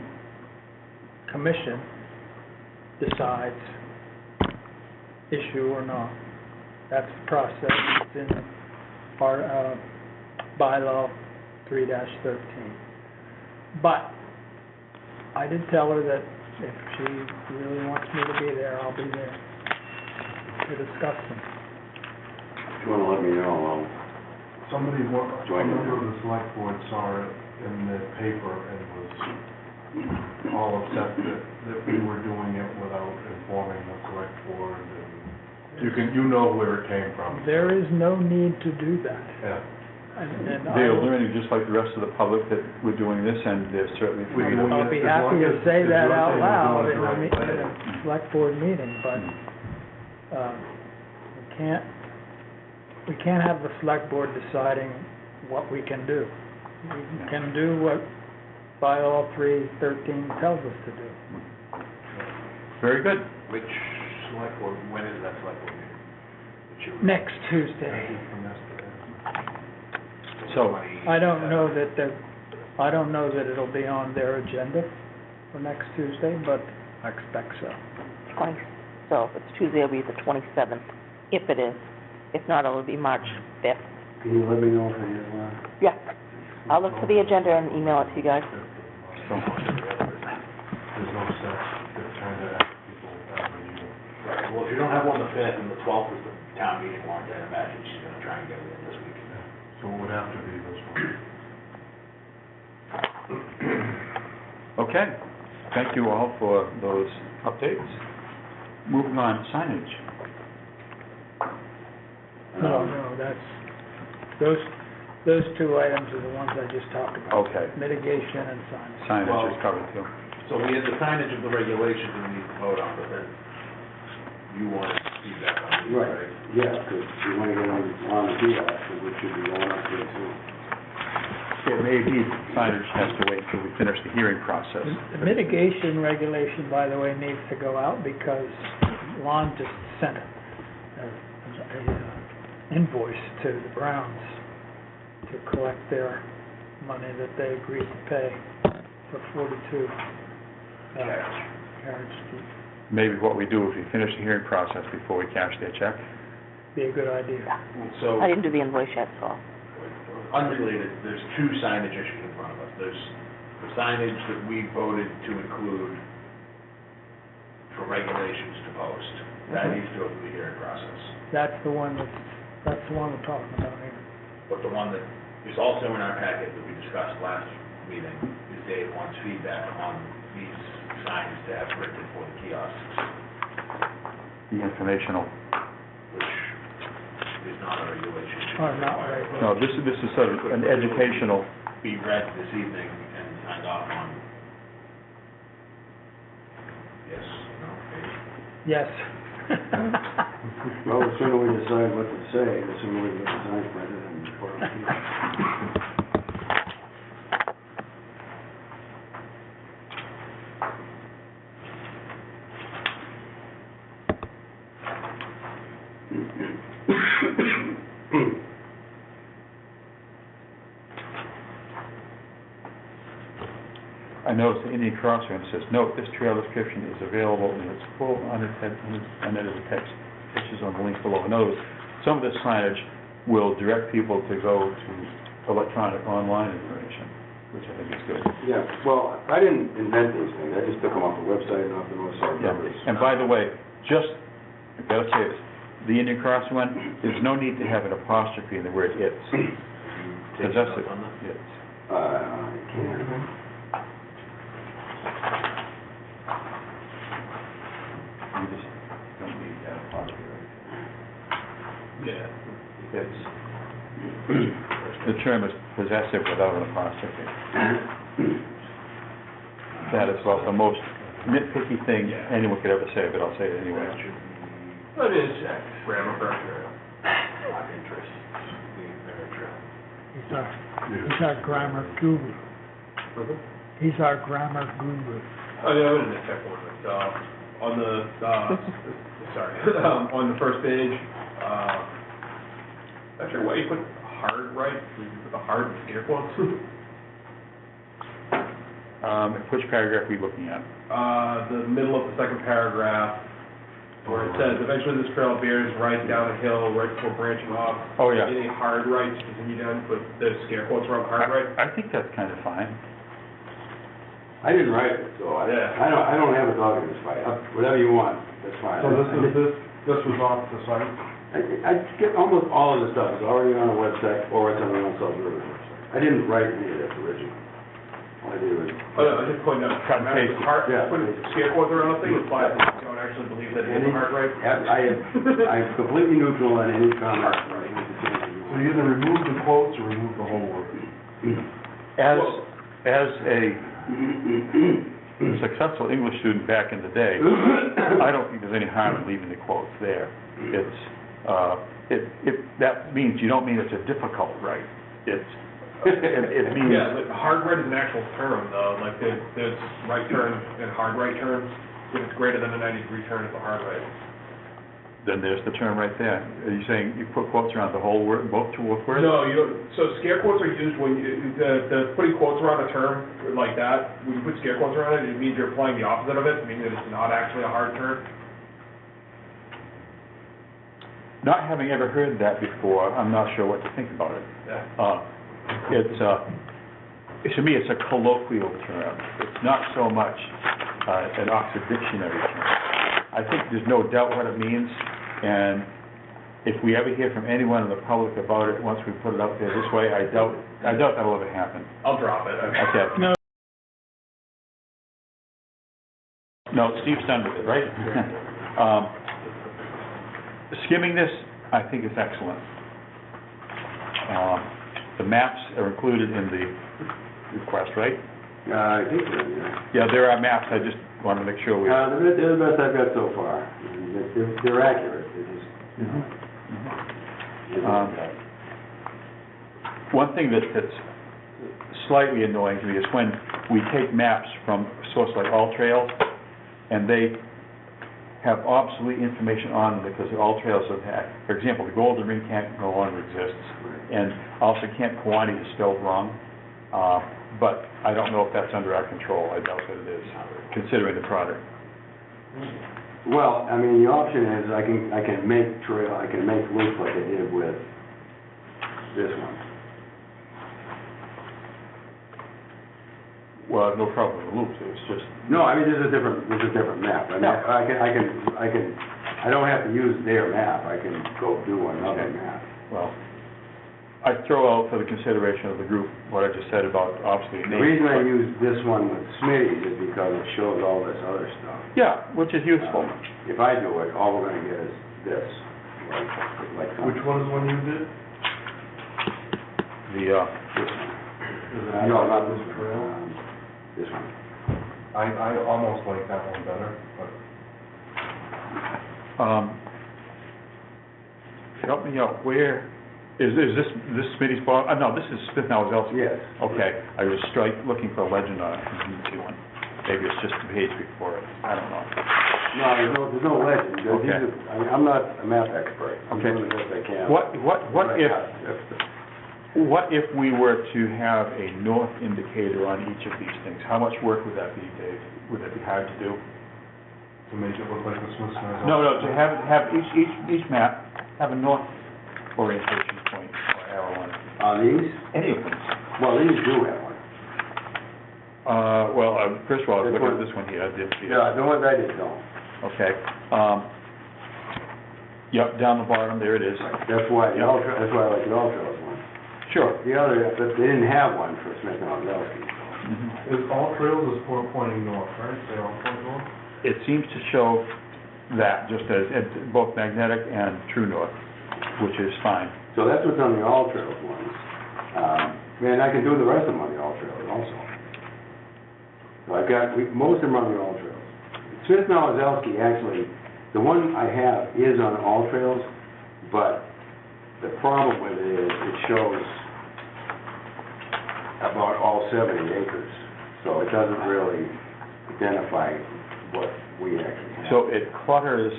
S3: Commission decides issue or not. That's the process. It's in our bylaw 3-13. But I did tell her that if she really wants me to be there, I'll be there to discuss them.
S5: If you want to let me know,
S2: A member of the select board saw it in the paper and was all upset that we were doing it without informing the select board, and you know where it came from.
S3: There is no need to do that.
S2: Yeah.
S3: And
S1: They are learning just like the rest of the public that we're doing this, and they're certainly free to.
S3: I'll be happy to say that out loud in a select board meeting, but we can't have the select board deciding what we can do. We can do what bylaw 313 tells us to do.
S1: Very good.
S7: Which select board, when is that select board meeting?
S3: Next Tuesday.
S2: From yesterday.
S1: So,
S3: I don't know that it'll be on their agenda for next Tuesday, but I expect so.
S9: 20, so if it's Tuesday, it'll be the 27th, if it is. If not, it'll be March 5th.
S5: can you let me know if it is,
S9: Yeah, I'll look for the agenda and email it to you guys.
S2: There's no sense to trying to ask people every year.
S7: Right, well, if you don't have one the 5th and the 12th is the town meeting warrant, I imagine she's gonna try and get it in this week.
S2: So it would have to be this one.
S1: Okay, thank you all for those updates. Moving on, signage.
S3: No, those two items are the ones I just talked about.
S1: Okay,
S3: Mitigation and signage.
S1: signage is covered too.
S7: So we had the signage of the regulations that we need to vote on, but then you wanted feedback on these,
S5: Right,
S7: right?
S5: yeah, because we want to get on the deal, actually, which should be going up pretty soon.
S1: It may be signage has to wait until we finish the hearing process.
S3: The mitigation regulation, by the way, needs to go out because Lon just sent a invoice to the Browns to collect their money that they agreed to pay for 42 Carriage Street.
S1: Maybe what we do is we finish the hearing process before we cash their check.
S3: Be a good idea.
S7: So,
S9: I didn't do the invoice yet, so.
S7: unrelated, there's two signage issues in front of us. There's the signage that we voted to include for regulations to post. That needs to go through the hearing process.
S3: That's the one we're talking about here.
S7: But the one that is also in our packet that we discussed last meeting is Dave wants feedback on these signs to have printed for the kiosks,
S1: The informational.
S7: which is not a regulation.
S3: Oh, not right.
S1: No, this is sort of an educational,
S7: Be read this evening and signed off on. Yes, no, maybe?
S3: Yes.
S5: Well, the sooner we decide what to say, the sooner we get the signs printed and put it on.
S1: I noticed the Indian Crossroom says, note, this trail description is available in its full unedited text, pictures on the link below. In other words, some of this signage will direct people to go to electronic online information, which I think is good.
S5: Yeah, well, I didn't invent these things, I just took them off the website and off the website
S1: Yeah.
S5: numbers.
S1: And by the way, I gotta say this, the Indian Crossing one, there's no need to have an apostrophe in the word it's.
S7: Take
S1: Because that's
S7: notes
S1: it.
S7: on that?
S1: It's.
S5: I can't remember.
S1: You just don't need that apostrophe right
S8: Yeah.
S1: there. It's. The term is possessive without an apostrophe. That is about the most nitpicky thing anyone could ever say, but I'll say it anyway.
S8: That is grammar pressure.
S7: Of interest, being very true.
S3: He's our grammar guru. He's our grammar guru.
S8: Oh, yeah, I'm gonna check one, but, on the, sorry, on the first page, not sure why you put hard right, you put the hard in scare quotes.
S1: Which paragraph are we looking at?
S8: The middle of the second paragraph, where it says, eventually this trail bears right down a hill, right before branching off.
S1: Oh, yeah.
S8: Any hard right to continue down, but the scare quotes around hard right.
S1: I think that's kind of fine.
S5: I didn't write it, so
S8: Yeah.
S5: I don't have a dog in this fight, whatever you want, that's fine.
S2: So this was off the site?
S5: I get almost all of the stuff, it's already on the website, or it's on the South River website. I didn't write any of this original. All I did was,
S8: Oh, no, I just pointed out,
S1: Cut and paste.
S5: Yeah.
S8: put scare quotes around a thing, it's fine, I don't actually believe that it is a hard right.
S5: I'm completely neutral on any comment.
S2: So you either remove the quotes or remove the whole word?
S1: As a successful English student back in the day, I don't think there's any harm in leaving the quotes there. It's, that means, you don't mean it's a difficult right. It means.
S8: Yeah, but hard right is an actual term, though, like, there's right turn and hard right turns. If it's greater than a 90-degree turn, it's a hard right.
S1: Then there's the term right there. Are you saying you put quotes around the whole word, both words?
S8: No, you don't, so scare quotes are used when you, the putting quotes around a term like that, when you put scare quotes around it, it means you're applying the opposite of it, meaning that it's not actually a hard turn.
S1: Not having ever heard that before, I'm not sure what to think about it.
S8: Yeah.
S1: To me, it's a colloquial term. It's not so much an Oxford Dictionary term. I think there's no doubt what it means, and if we ever hear from anyone in the public about it, once we put it out there this way, I doubt that'll ever happen.
S8: I'll drop it.
S1: Okay.
S3: No.
S1: No, Steve's done with it, right? Skimming this, I think is excellent. The maps are included in the request, right?
S5: I think so, yeah.
S1: Yeah, there are maps, I just want to make sure we...
S5: They're the best I've got so far. And they're accurate, they're just, you know.
S1: One thing that's slightly annoying to me is when we take maps from a source like All Trails, and they have obsolete information on them because the All Trails have had, for example, the Golden Ring can't no longer exists, and also Camp Kawani is spelled wrong, but I don't know if that's under our control. I doubt that it is, considering the product.
S5: Well, I mean, the option is I can make loops like I did with this one.
S1: Well, I have no problem with the loops, it's just...
S5: No, I mean, this is a different map. I mean, I don't have to use their map, I can go do another map.
S1: Well, I throw out for the consideration of the group what I just said about obsolete
S5: The
S1: names.
S5: reason I use this one with Smitty's is because it shows all this other stuff.
S1: Yeah, which is useful.
S5: If I do it, all we're gonna get is this, like.
S2: Which one is one you did?
S1: The,
S5: This one. No, not this one. This one.
S2: I almost like that one better, but
S1: help me out, where, is this Smitty's bar, no, this is Smith now Zelski.
S5: Yes.
S1: Okay, I was looking for a legend on it, I didn't see one. Maybe it's just the page before it, I don't know.
S5: No, there's no legend.
S1: Okay.
S5: I'm not a map expert. I'm
S1: Okay.
S5: doing the best I can.
S1: What if we were to have a north indicator on each of these things? How much work would that be, Dave? Would that be hard to do?
S2: to make it look like the Smithsonian.
S1: No, to have each map have a north orientation point or arrow on it.
S5: On these?
S1: Any of them.
S5: Well, these do have one.
S1: First of all,
S5: This
S1: look
S5: one?
S1: at this one here, I did see it.
S5: Yeah, the ones I did don't.
S1: Okay. Yep, down the bottom, there it is.
S5: That's why
S1: Yep.
S5: that's why I like the All-Trails one.
S1: Sure.
S5: The other, but they didn't have one for Smith and Zelski.
S1: Mhm.
S2: Is All Trails is pointing north, right? They all point north?
S1: It seems to show that, just as, it's both magnetic and true north, which is fine.
S5: So that's what's on the All-Trails ones. And I can do the rest of them on the All-Trails also. So I've got, most of them are on the All-Trails. Smith and Zelski, actually, the one I have is on All Trails, but the problem with it is it shows about all 70 acres, so it doesn't really identify what we actually have.
S1: So it clutters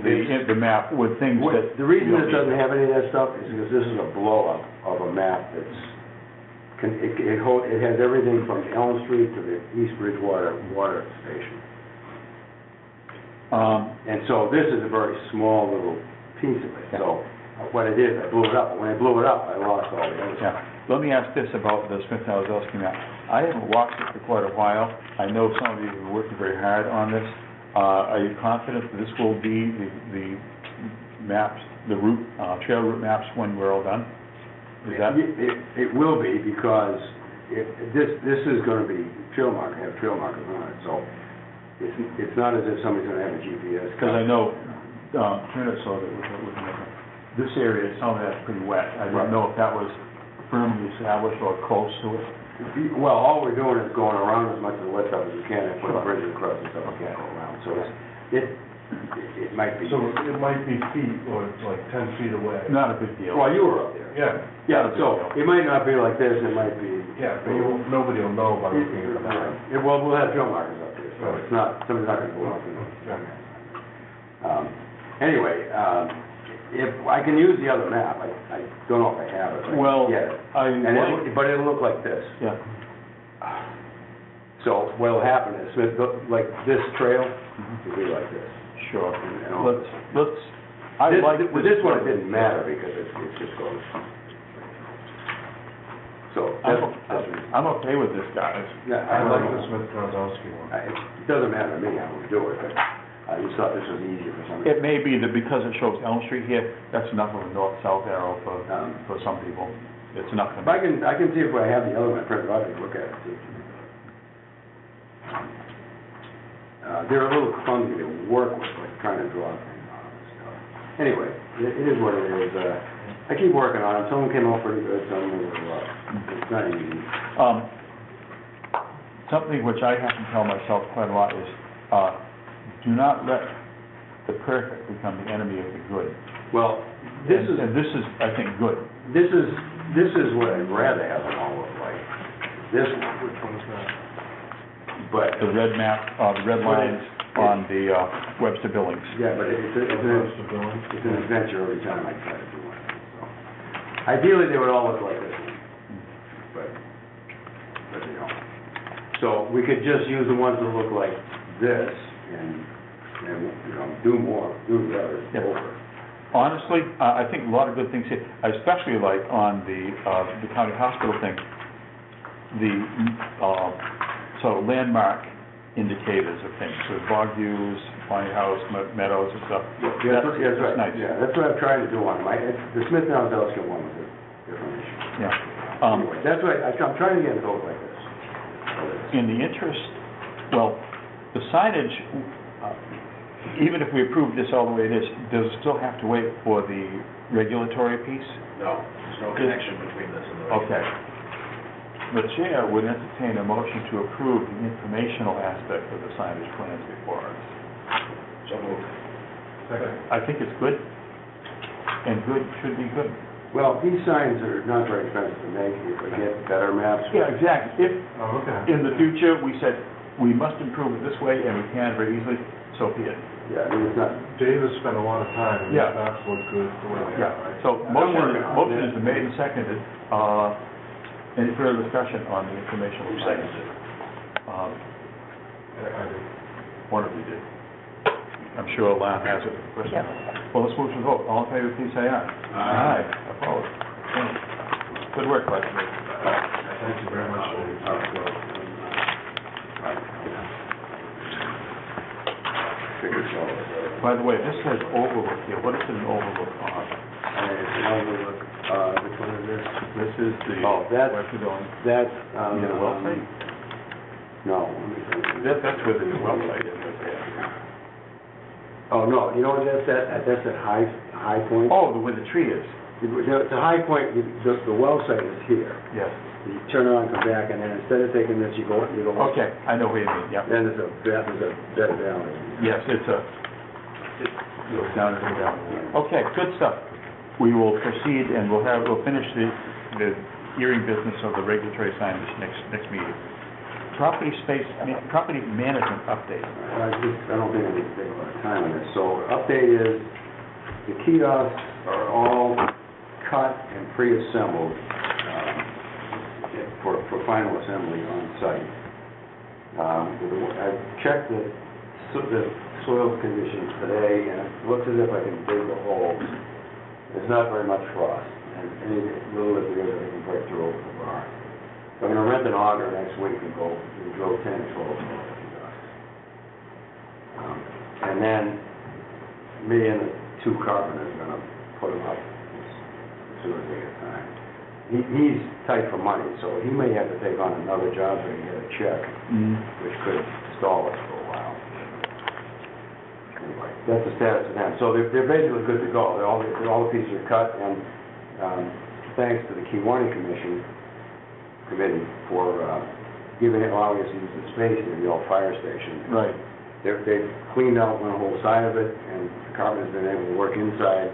S1: the map with things that...
S5: The reason it doesn't have any of that stuff is because this is a blow-up of a map that's, it has everything from Elm Street to the East Bridgewater water station. And so this is a very small little piece of it. So what I did is I blew it up. And when I blew it up, I lost all the other stuff.
S1: Yeah. Let me ask this about the Smith Zelski map. I haven't watched it for quite a while. I know some of you are working very hard on this. Are you confident that this will be the maps, the route, trail route maps when we're all done? Is that...
S5: It will be, because this is going to be trail marker, have trail markers on it. So it's not as if somebody's going to have a GPS.
S1: Because I know, Turner saw that this area, some of that's pretty wet. I didn't know if that was firmly established or close to it.
S5: Well, all we're doing is going around as much of the wet stuff as we can and put bridges across and stuff we can't go around. So it might be.
S2: So it might be feet or like 10 feet away.
S1: Not a big deal.
S5: Well, you were up there.
S2: Yeah.
S5: Yeah, so it might not be like this, it might be.
S2: Yeah, but nobody will know by looking at the map.
S5: Well, we'll have trail markers up there, so it's not, somebody's not gonna go up and. Anyway, if, I can use the other map, I don't know if I have it.
S1: Well,
S5: Yeah. But it'll look like this.
S1: Yeah.
S5: So what'll happen is, like this trail, will be like this.
S1: Sure.
S5: You know.
S1: Let's, I like...
S5: With this one, it didn't matter because it just goes. So,
S1: I'm okay with this, guys.
S5: Yeah,
S2: I like the Smith-Kozowski one.
S5: It doesn't matter to me how we do it, but, I just thought this was easier for somebody.
S1: It may be that because it shows Elm Street here, that's enough of a north-south arrow for some people. It's enough for
S5: But
S1: me.
S5: I can see if I have the other one printed out, I can look at it, too. They're a little clumsy to work with, like trying to draw things on and stuff. Anyway, it is what it is. I keep working on it. Some came out pretty good, some were rough. It's not easy.
S1: Something which I have to tell myself quite a lot is, do not let the perfect become the enemy of the good.
S5: Well, this is,
S1: And this is, I think, good.
S5: this is what I'd rather have them all look like. This one.
S2: Which one's that?
S5: But,
S1: The red map, the red lines on the Webster Billings.
S5: yeah, but it's
S2: Mr. Billing?
S5: an adventure every time I try to do one. So, ideally, they would all look like this one, but they don't. So we could just use the ones that look like this and you know, do the others
S1: Yeah.
S5: over.
S1: Honestly, I think a lot of good things here. I especially like on the county hospital thing, the, sort of landmark indicators of things, so bog views, Pine House, meadows and stuff.
S5: Yeah, that's right.
S1: nice.
S5: Yeah, that's what I'm trying to do on them. The Smith Down Delska one was a different issue.
S1: Yeah.
S5: Anyway, that's what, I'm trying to get it to look like this.
S1: In the interest, well, the signage, even if we approve this all the way it is, does it still have to wait for the regulatory piece?
S7: No, there's no connection between this and the.
S1: Okay. The chair would entertain a motion to approve the informational aspect of the signage plans before us.
S7: So moved.
S2: Second.
S1: I think it's good, and good should be good.
S5: Well, these signs are not very expensive to make if we get better maps.
S1: Yeah, exactly. If
S2: Oh, okay.
S1: in the future we said, we must improve it this way, and we can very easily, so be it.
S5: Yeah, I mean, it's not,
S2: Dave has spent a lot of time, and these
S1: Yeah.
S2: maps look good the way they are.
S1: Yeah, so
S5: I'm working on
S1: motion
S5: it.
S1: has been made and seconded. Any further discussion on the informational
S7: Who
S1: signage?
S7: seconded it?
S2: I did.
S1: One of you did. I'm sure Lon has it.
S9: Yep.
S1: Well, let's move to the vote. All in favor, please say aye.
S7: Aye.
S1: Opposed? Good work, Vice Mayor.
S2: Thank you very much, Dave.
S5: figure so.
S1: By the way, this says overlook here. What is an overlook on?
S5: It's an overlook, which one is this?
S1: This is the.
S5: Oh, that's-
S1: Webster Building.
S5: That's,
S1: You get a well site?
S5: No, let me see.
S1: That's where the new well site is, right there.
S5: Oh, no, you know what that's at high point?
S1: Oh, where the tree is.
S5: The high point, the well site is here.
S1: Yes.
S5: You turn around, come back, and then instead of taking this, you go.
S1: Okay, I know what you mean, yep.
S5: Then there's a bed down.
S1: Yes, it goes down and down. Okay, good stuff. We will proceed and we'll finish the hearing business of the regulatory signage next meeting. Property management update.
S5: I don't think I need to take a lot of time on this. So update is, the kiosks are all cut and pre-assembled for final assembly on site. I checked the soil conditions today, and it looks as if I can dig the holes. There's not very much frost, and any little bit there that I can break through over the bar. So I'm gonna rent an auger next week and go drill 10 or 12 kiosks. And then me and the two carpenters are gonna put them up as soon as they get time. He's tight for money, so he may have to take on another job so he can get a check, which could stall us for a while. Anyway, that's the status of them. So they're basically good to go. All the pieces are cut, and thanks to the Kiwanee Committee for allowing us to use the space near the old fire station.
S1: Right.
S5: They've cleaned out one whole side of it, and the carpenter's been able to work inside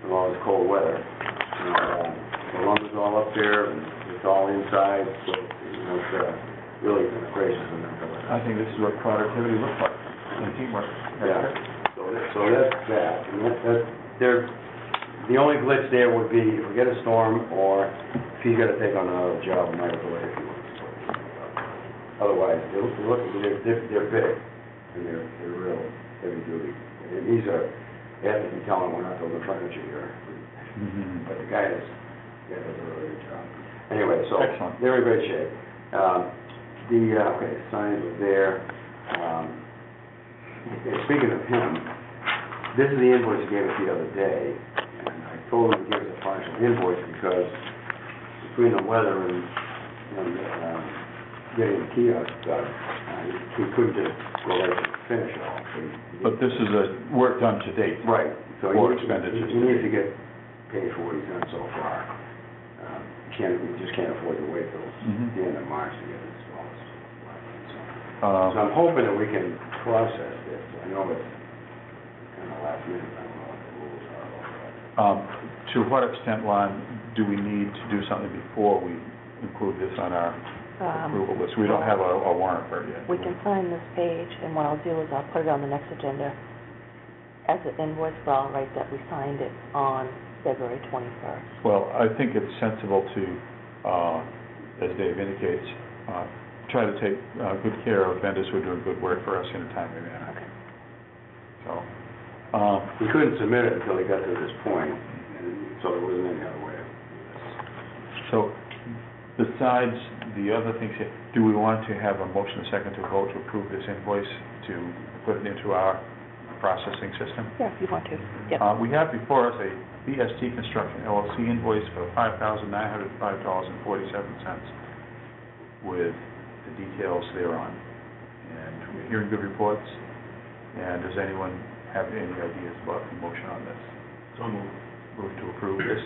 S5: with all this cold weather. And, the lumber's all up there, and it's all inside, so, it's really gracious of them for that.
S1: I think this is what productivity looks like, and teamwork.
S5: Yeah, so that's that. And the only glitch there would be if we get a storm, or if he's gotta take on another job, we might have to wait a few weeks. Otherwise, they're big, and they're real heavy duty. And they have to be telling we're not building furniture here. But the guy does a really good job. Anyway, so
S1: Excellent.
S5: they're in great shape. The signs were there. speaking of him, this is the invoice he gave us the other day, and I told him to give us a partial invoice because between the weather and getting the kiosk done, he couldn't just go right to finish it all. So
S1: But this is a work done to date.
S5: Right. So
S1: Or expenditures.
S5: He needs to get paid for what he's done so far. We just can't afford to wait till
S1: Mhm.
S5: the end of March to get it installed. So
S1: Uh,
S5: I'm hoping that we can process this. I know it's kind of last minute, I don't know what the rules are about that.
S1: To what extent, Lon, do we need to do something before we include this on our approval list? We don't have a warrant for it yet.
S9: We can sign this page, and what I'll do is I'll put it on the next agenda as an invoice, but I'll write that we signed it on February 21st.
S1: Well, I think it's sensible to, as Dave indicates, try to take good care of vendors who are doing good work for us in a timely manner.
S9: Okay.
S1: So,
S5: He couldn't submit it until he got to this point, and so there wasn't any other way of doing this.
S1: so besides the other things here, do we want to have a motion and second to vote to approve this invoice to put it into our processing system?
S9: Yeah, if you want to. Yep.
S1: We have before us a BST Construction LLC invoice for $5,905.47 with the details thereon. And we're hearing good reports. And does anyone have any ideas about the motion on this?
S2: So moved.
S1: Move to approve this.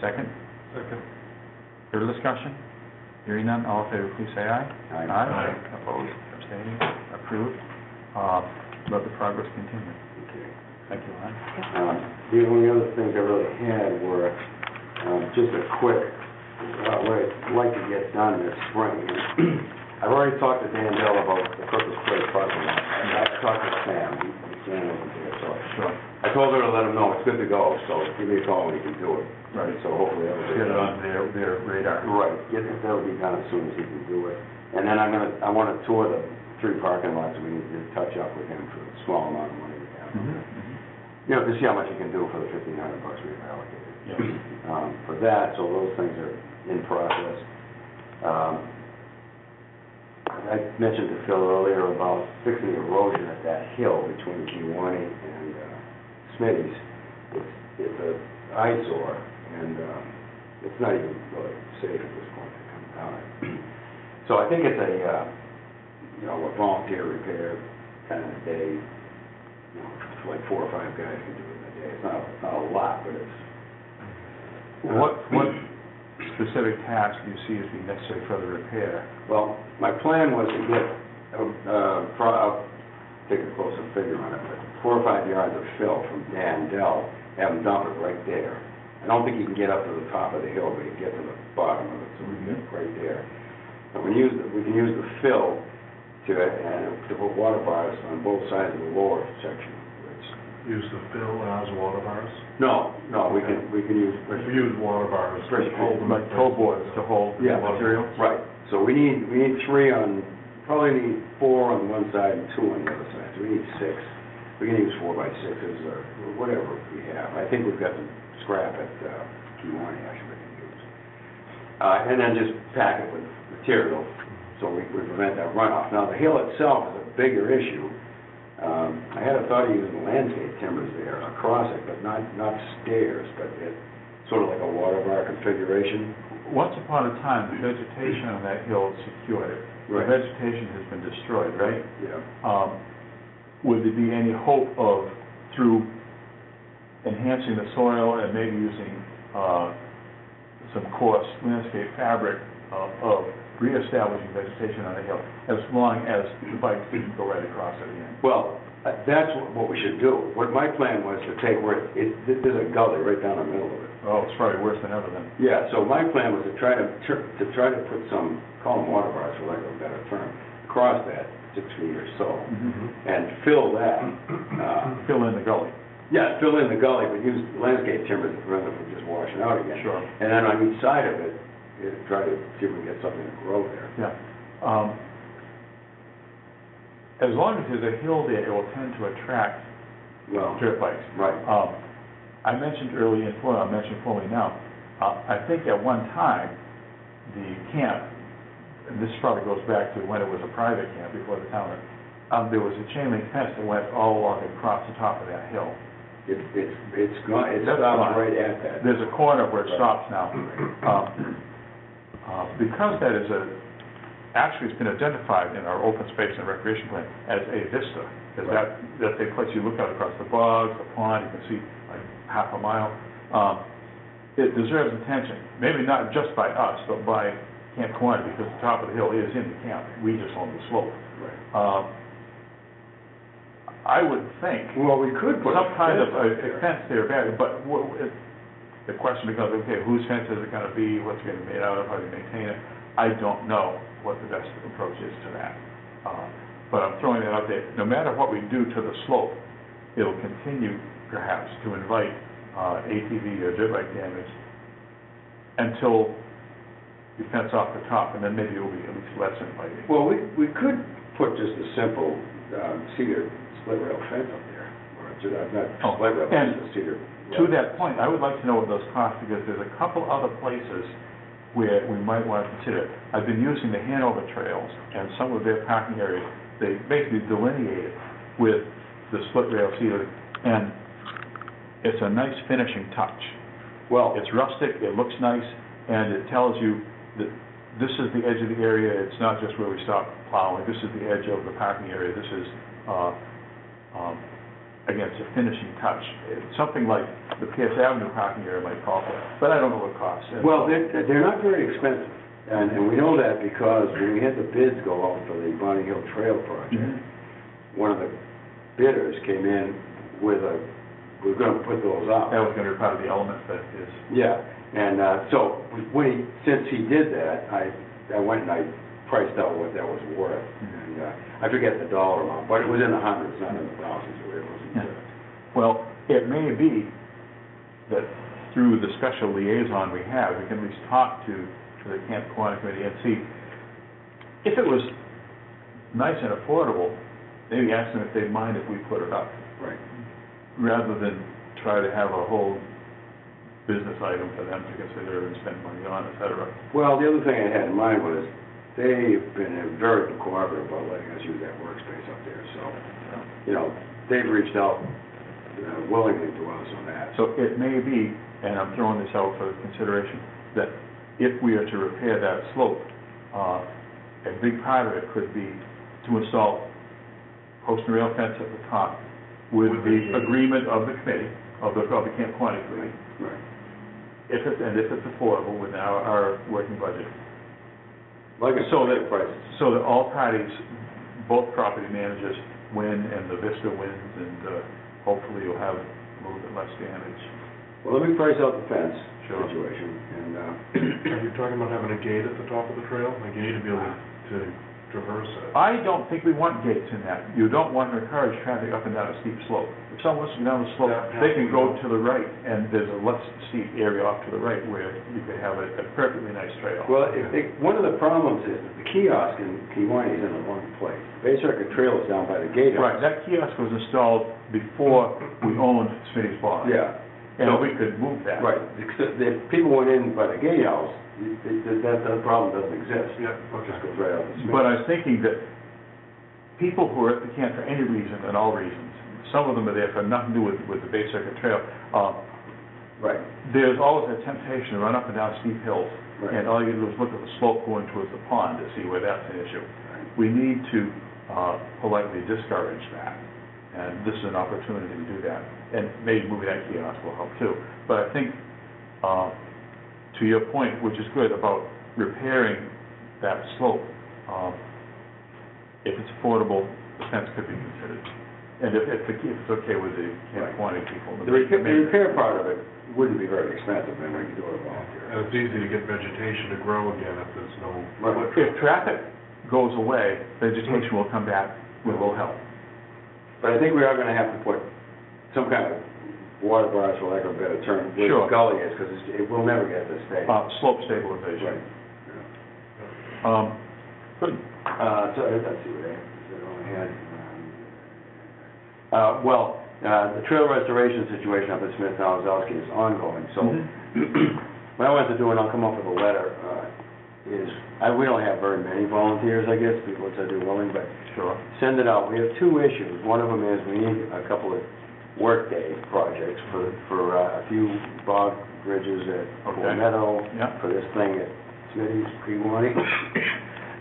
S1: Second?
S2: Second.
S1: Further discussion? Hearing none, all in favor, please say aye.
S5: Aye.
S1: Aye. Opposed, abstaining, approved. Let the progress continue.
S5: Okay.
S1: Thank you, Lon.
S5: The only other things I really had were just a quick, what I'd like to get done this spring. I've already talked to Dan Dell about the Purpose Place parking lot. I talked to Sam, Sam wasn't there, so
S1: Sure.
S5: I told her to let him know it's good to go, so give me a call when he can do it.
S1: Right.
S5: So hopefully that'll be
S1: Get it on their radar.
S5: Right, that'll be done as soon as he can do it. And then I want to tour the 3 parking lots, we need to touch up with him for the small amount of money we have. You know, to see how much he can do for the $1,500 we've allocated.
S1: Yes.
S5: For that, so those things are in process. I mentioned to Phil earlier about fixing the erosion at that hill between Kiwanee and Smitty's. It's an eyesore, and it's not even really safe at this point to come down it. So I think it's a volunteer repair kind of day. You know, it's like 4 or 5 guys can do it in a day. It's not a lot, but it's...
S1: What specific task do you see as being necessary for the repair?
S5: Well, my plan was to get, I'll take a closer figure on it, but 4 or 5 yards of fill from Dan Dell, have him dump it right there. I don't think he can get up to the top of the hill, but he can get to the bottom of it, so we can get right there. But we can use the fill to put water bars on both sides of the lower section.
S2: Use the fill as water bars?
S5: No, we can use.
S2: We use water bars.
S5: Right,
S2: hold them
S1: Like
S2: in
S1: toe
S2: place.
S1: boards to hold the
S5: Yeah,
S1: material?
S5: Right, so we need 3 on, probably need 4 on one side and 2 on the other side, so we need 6. We can use 4x6s or whatever we have. I think we've got some scrap at Kiwanee actually we can use. And then just pack it with material, so we prevent that runoff. Now, the hill itself is a bigger issue. I had a thought of using landscape timbers there across it, but not stairs, but it's sort of like a water bar configuration.
S1: Once upon a time, the vegetation on that hill secured it. The
S5: Right.
S1: vegetation has been destroyed, right?
S5: Yeah.
S1: Would there be any hope of, through enhancing the soil and maybe using some coarse landscape fabric of reestablishing vegetation on the hill, as long as the bike didn't go right across it again?
S5: Well, that's what we should do. What my plan was to take where there's a gully right down the middle of it.
S1: Oh, it's probably worse than ever then.
S5: Yeah, so my plan was to try to put some, call them water bars for lack of a better term, across that 6 feet or so, and fill that.
S1: Fill in the gully.
S5: Yeah, fill in the gully, but use landscape timber to prevent it from just washing out again.
S1: Sure.
S5: And then on each side of it, try to see if we can get something to grow there.
S1: Yeah. As long as there's a hill there, it will tend to attract
S5: Well,
S1: dirt bikes.
S5: right.
S1: I mentioned earlier, I'll mention formally now, I think at one time, the camp, and this probably goes back to when it was a private camp before the town there was a chain link fence that went all along across the top of that hill.
S5: It's gone, it
S1: That's
S5: stops
S1: fine.
S5: right at that.
S1: There's a corner where it stops now. Because that is actually it's been identified in our open space and recreation plan as a vista, because that's a place you look out across the bogs, the pond, you can see like half a mile. It deserves attention, maybe not just by us, but by Camp Quantico, because the top of the hill is in the county, we just own the slope.
S5: Right.
S1: I would think
S5: Well, we could put
S1: some kind of a
S5: there.
S1: fence there, but the question becomes, okay, whose fence is it gonna be, what's it gonna be made out of, how do you maintain it? I don't know what the best approach is to that. But I'm throwing that out there, no matter what we do to the slope, it'll continue perhaps to invite ATV or dirt bike damage until you fence off the top, and then maybe it will be at least less inviting.
S5: Well, we could put just a simple cedar split rail fence up there, or not split rail,
S1: and
S5: just a cedar.
S1: To that point, I would like to know what those cost, because there's a couple other places where we might want to consider. I've been using the Hanover trails, and some of their parking areas, they basically delineate it with the split rail cedar, and it's a nice finishing touch.
S5: Well,
S1: It's rustic, it looks nice, and it tells you that this is the edge of the area, it's not just where we stop plowing, this is the edge of the parking area, this is, again, it's a finishing touch. It's something like the Pierce Avenue parking area might call for, but I don't know what it costs.
S5: well, they're not very expensive, and we know that because when we had the bids go out for the Bonnie Hill Trail project, one of the bidders came in with we're gonna put those out.
S1: That was gonna be part of the element that is,
S5: Yeah, and so since he did that, I went and I priced out what that was worth. And I forget the dollar amount, but it was in the hundreds, not in the thousands. It wasn't.
S1: well, it may be that through the special liaison we have, we can at least talk to the Camp Quantico Committee and see if it was nice and affordable, maybe ask them if they'd mind if we put it up,
S5: Right.
S1: rather than try to have a whole business item for them to consider and spend money on, et cetera.
S5: Well, the other thing I had in mind was they've been very cooperative about letting us use that workspace up there. So, you know, they've reached out willingly to us on that.
S1: So it may be, and I'm throwing this out for consideration, that if we are to repair that slope, a big part of it could be to install post and rail fence at the top with the agreement of the committee, of the Camp Quantico Committee,
S5: Right.
S1: if it's affordable within our working budget.
S5: Like I
S1: So
S5: said,
S1: that-
S5: prices.
S1: So that all parties, both property managers win and the Vista wins, and hopefully you'll have a little bit less damage.
S5: Well, let me price out the fence
S1: Sure.
S5: situation, and
S2: Are you talking about having a gate at the top of the trail? A gate to be able to traverse it?
S1: I don't think we want gates in that. You don't want to encourage traffic up and down a steep slope. If someone wants to go down the slope, they can go to the right, and there's a less steep area off to the right where you could have a perfectly nice trail.
S5: well, one of the problems is that the kiosk in Kiwanee is in the wrong place. Bay Circuit Trail is down by the gatehouse.
S1: Right, that kiosk was installed before we owned Smitty's Bar.
S5: Yeah.
S1: And we could move that.
S5: Right, if people went in by the gatehouse, that problem doesn't exist.
S2: Yeah,
S5: It just
S2: okay.
S5: goes right out the Smith.
S1: But I'm thinking that people who are at the camp for any reason, and all reasons, some of them are there for nothing to do with the Bay Circuit Trail,
S5: Right,
S1: there's always a temptation to run up and down steep hills,
S5: Right.
S1: and all you do is look at the slope going towards the pond to see where that's an issue.
S5: right.
S1: We need to politely discourage that, and this is an opportunity to do that. And maybe moving that kiosk will help too. But I think, to your point, which is good, about repairing that slope, if it's affordable, the fence could be considered. And if it's okay with the Camp Quantico people.
S5: The repair part of it wouldn't be very expensive, and we could do it volunteer.
S2: And it's easy to get vegetation to grow again if there's no...
S5: Right.
S1: If traffic goes away, vegetation will come back with a little help.
S5: But I think we are gonna have to put some kind of water bars, for lack of a better term, where
S1: Sure.
S5: the gully is, because it will never get this stage.
S1: Slope stabilization.
S5: Right.
S1: Good.
S5: So, let's see what I had. The trail restoration situation up at Smith Nowazowski is ongoing, so
S1: Mhm.
S5: what I wanted to do, and I'll come up with a letter, is, we don't have very many volunteers, I guess, people that said they're willing, but
S1: Sure.
S5: send it out. We have two issues. One of them is we need a couple of workday projects for a few bog bridges at Full
S1: Okay.
S5: Meadow,
S1: Yeah.
S5: for this thing at Smitty's pre-warning.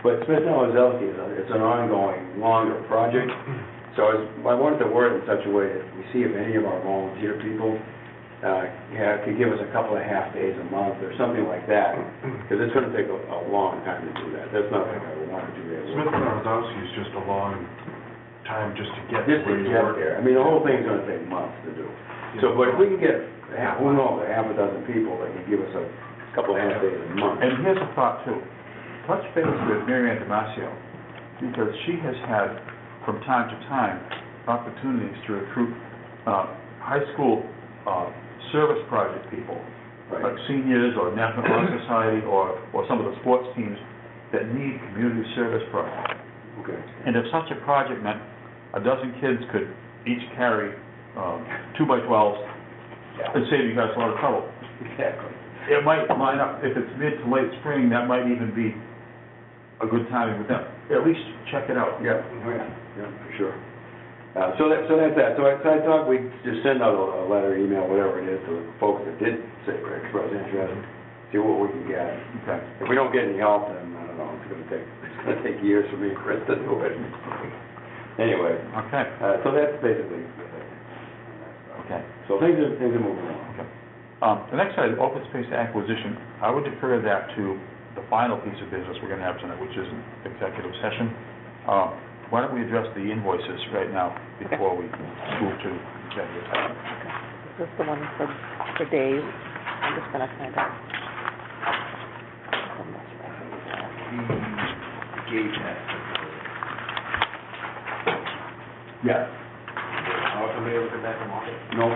S5: But Smith and Ozellsky it's an ongoing, longer project. So I wanted to word it in such a way that we see if any of our volunteer people, could give us a couple of half days a month or something like that, because it's gonna take a long time to do that. That's not like I would want to do that.
S2: Smith and Ozowski is just a long time just to get
S5: Just to
S2: where you
S5: get
S2: work.
S5: there. I mean, the whole thing's gonna take months to do. So, but if we can get, who knows, a half a dozen people that can give us a couple of half days a month.
S1: And here's a thought too. Touch base with Mary Ann Damasio, because she has had, from time to time, opportunities to recruit high school service project people,
S5: Right.
S1: like seniors or National Honor Society or some of the sports teams that need community service projects.
S5: Okay.
S1: And if such a project meant a dozen kids could each carry 2x12s and save you guys a lot of trouble,
S5: Exactly.
S1: it might line up. If it's mid to late spring, that might even be a good timing with them. At least check it out.
S5: Yeah, oh, yeah, for sure. So that's that. So I thought we'd just send out a letter, email, whatever it is, to the folks that did say express interest, see what we can get.
S1: Okay.
S5: If we don't get any help, then I don't know, it's gonna take years for me and Chris to do it. Anyway,
S1: Okay.
S5: so that's basically,
S1: Okay.
S5: so things are moving along.
S1: Okay. The next item, open space acquisition. I would defer that to the final piece of business we're gonna have tonight, which is an executive session. Why don't we address the invoices right now before we move to executive session?
S9: This is the one for Dave. I'm just gonna kind of.
S7: Gauge that.
S5: Yeah.
S7: How come they ever come back from office?
S5: No.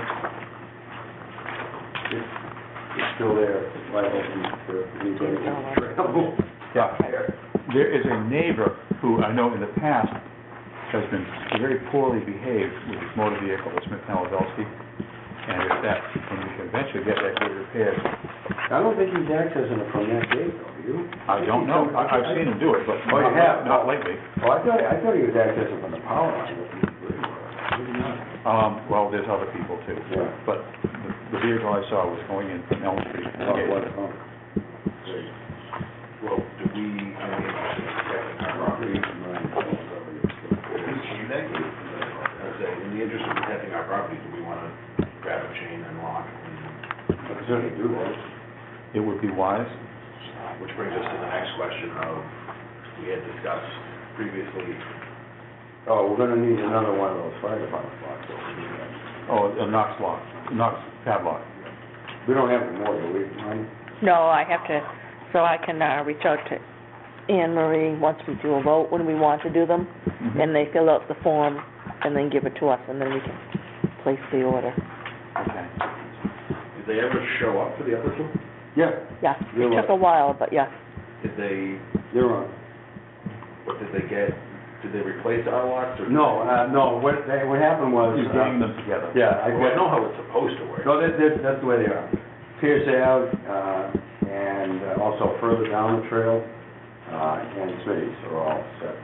S5: It's still there, it's liable for anybody to travel.
S1: Yeah. There is a neighbor who I know in the past has been very poorly behaved with his motor vehicle at Smith Ozellsky. And if that, when we can eventually get that gate repaired,
S5: I don't think he's accessing it from that gate, though, do you?
S1: I don't know. I've seen him do it, but
S5: Oh, you have?
S1: not lately.
S5: Oh, I thought he was accessing from the power line. Maybe not.
S1: Well, there's other people too.
S5: Yeah.
S1: But the vehicle I saw was going in from Elm Street. to the
S5: Oh,
S1: gate.
S5: what, oh.
S7: Well, do we, have any interest in protecting our property? Chain that gate? I would say, in the interest of protecting our property, do we want to grab a chain and lock?
S5: I can certainly do that.
S1: It would be wise.
S7: Which brings us to the next question of, we had discussed previously,
S5: Oh, we're gonna need another one of those fire department locks, though, to do that.
S1: Oh, a Knox lock, Knox padlock.
S5: We don't have any more, do we, Ronnie?
S9: No, I have to, so I can reach out to Anne Marie once we do a vote, when we want to do them,
S1: Mhm.
S9: and they fill out the form and then give it to us, and then we can place the order.
S1: Okay.
S7: did they ever show up for the other two?
S5: Yeah,
S9: Yeah,
S5: You're
S9: it took a
S5: right.
S9: while, but yeah.
S7: Did they,
S5: you're on.
S7: what did they get, did they replace our locks or?
S5: No, what happened was...
S1: You're getting them together.
S5: Yeah,
S7: Well, I know how it's supposed to work.
S5: No, that's the way they are. Pierce Ave, and also further down the trail, and Smitty's are all set.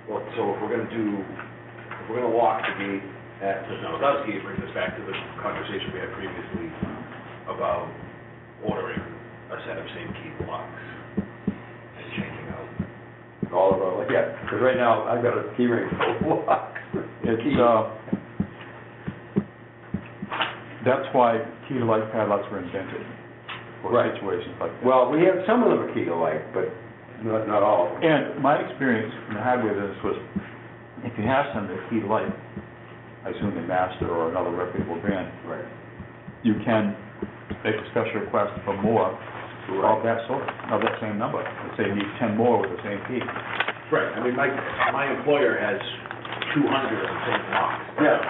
S7: Well, so if we're gonna lock the gate at Ozellsky, it brings us back to the conversation we had previously about ordering a set of same key locks and changing out.
S5: All of our, yeah, because right now, I've got a key ring full of locks.
S1: It's, that's why key to life padlocks were invented, for
S5: Right.
S1: situations like that.
S5: Well, we have some of them are key to life, but not all of them.
S1: And my experience in the hardware business was, if you have some that are key to life, I assume the Master or another reputable brand,
S5: Right.
S1: you can make a special request for more of that sort, of that same number. Let's say you need 10 more with the same key.
S7: Right, I mean, my employer has 200 of the same locks.
S5: Yeah.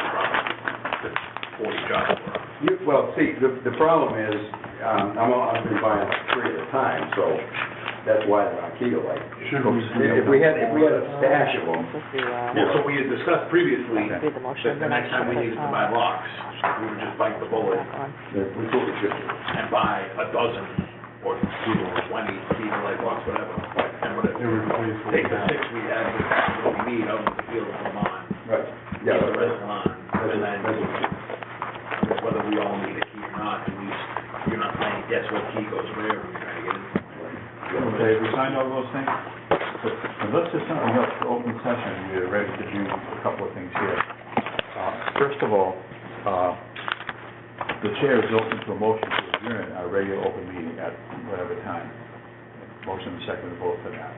S7: That's 40 jobs for them.
S5: Well, see, the problem is, I've been buying 3 at a time, so that's why they're not key to life. If we had a stash of them,
S9: This is the,
S7: Well, so we had discussed previously
S9: do the motion.
S7: that the next time we needed to buy locks, we would just bite the bullet
S9: Back on.
S5: we totally should.
S7: and buy a dozen or 20 feet of light box, whatever, and whatever.
S2: It replaced what we
S7: Take the
S2: had.
S7: 6 we had, with what we need out in the field and come on,
S5: Right.
S7: leave the rest on, and then whether we all need a key or not, at least you're not playing guess what key goes where when you're trying to get in.
S1: Okay, we signed all those things? Unless there's something else for open session, we're ready to do a couple of things here. First of all, the chair is open to a motion to adjourn our regular open meeting at whatever time. Motion and second to vote for that.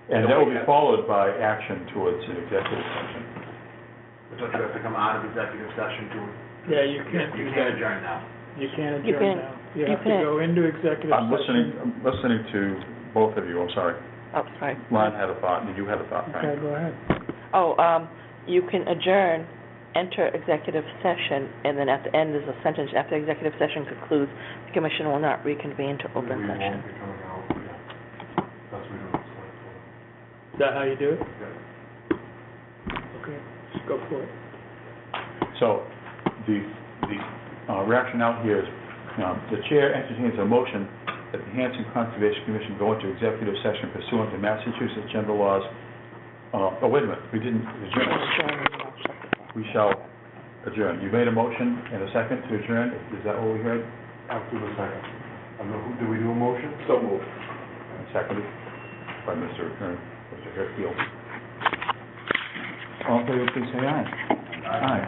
S1: And that will be followed by action towards an executive session.
S7: Don't you have to come out of executive session to?
S3: Yeah, you can't do
S7: You
S3: that.
S7: can't adjourn now.
S3: You can't
S9: You
S3: adjourn
S9: can-
S3: now. You
S9: you
S3: have to
S9: can-
S3: go into executive
S1: I'm
S3: session.
S1: listening to both of you, I'm sorry.
S9: Oh, sorry.
S1: Lon had a thought, and you had a thought,
S3: Okay,
S1: Frank?
S3: go ahead.
S9: Oh, you can adjourn, enter executive session, and then at the end is a sentence, after executive session concludes, the commission will not reconvene to open
S2: We
S9: session.
S2: won't be coming out, yeah. That's what we do in the select board.
S3: Is that how you do it? Okay, go for it.
S1: So, the rationale here is, the chair entertains a motion that the Hanson Conservation Commission go into executive session pursuant to Massachusetts general laws. Oh, wait a minute, we didn't adjourn. We shall adjourn. You made a motion and a second to adjourn, is that what we heard?
S2: After the second. Do we do a motion?
S7: So moved.
S1: And seconded by Mr. Hirfield. All in favor, please say aye. Aye.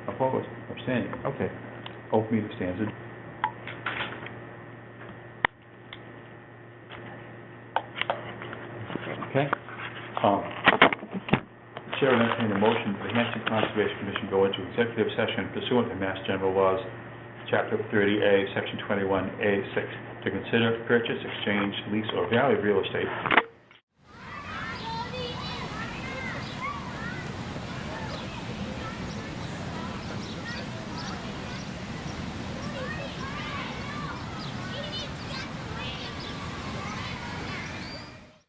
S1: Opposed, abstaining, okay. Open meeting stands adjourned. Okay. Chair will entertain a motion that the Hanson Conservation Commission go into executive session pursuant to Mass General Laws, Chapter 30A, Section 21A6, to consider purchase, exchange, lease, or value of real estate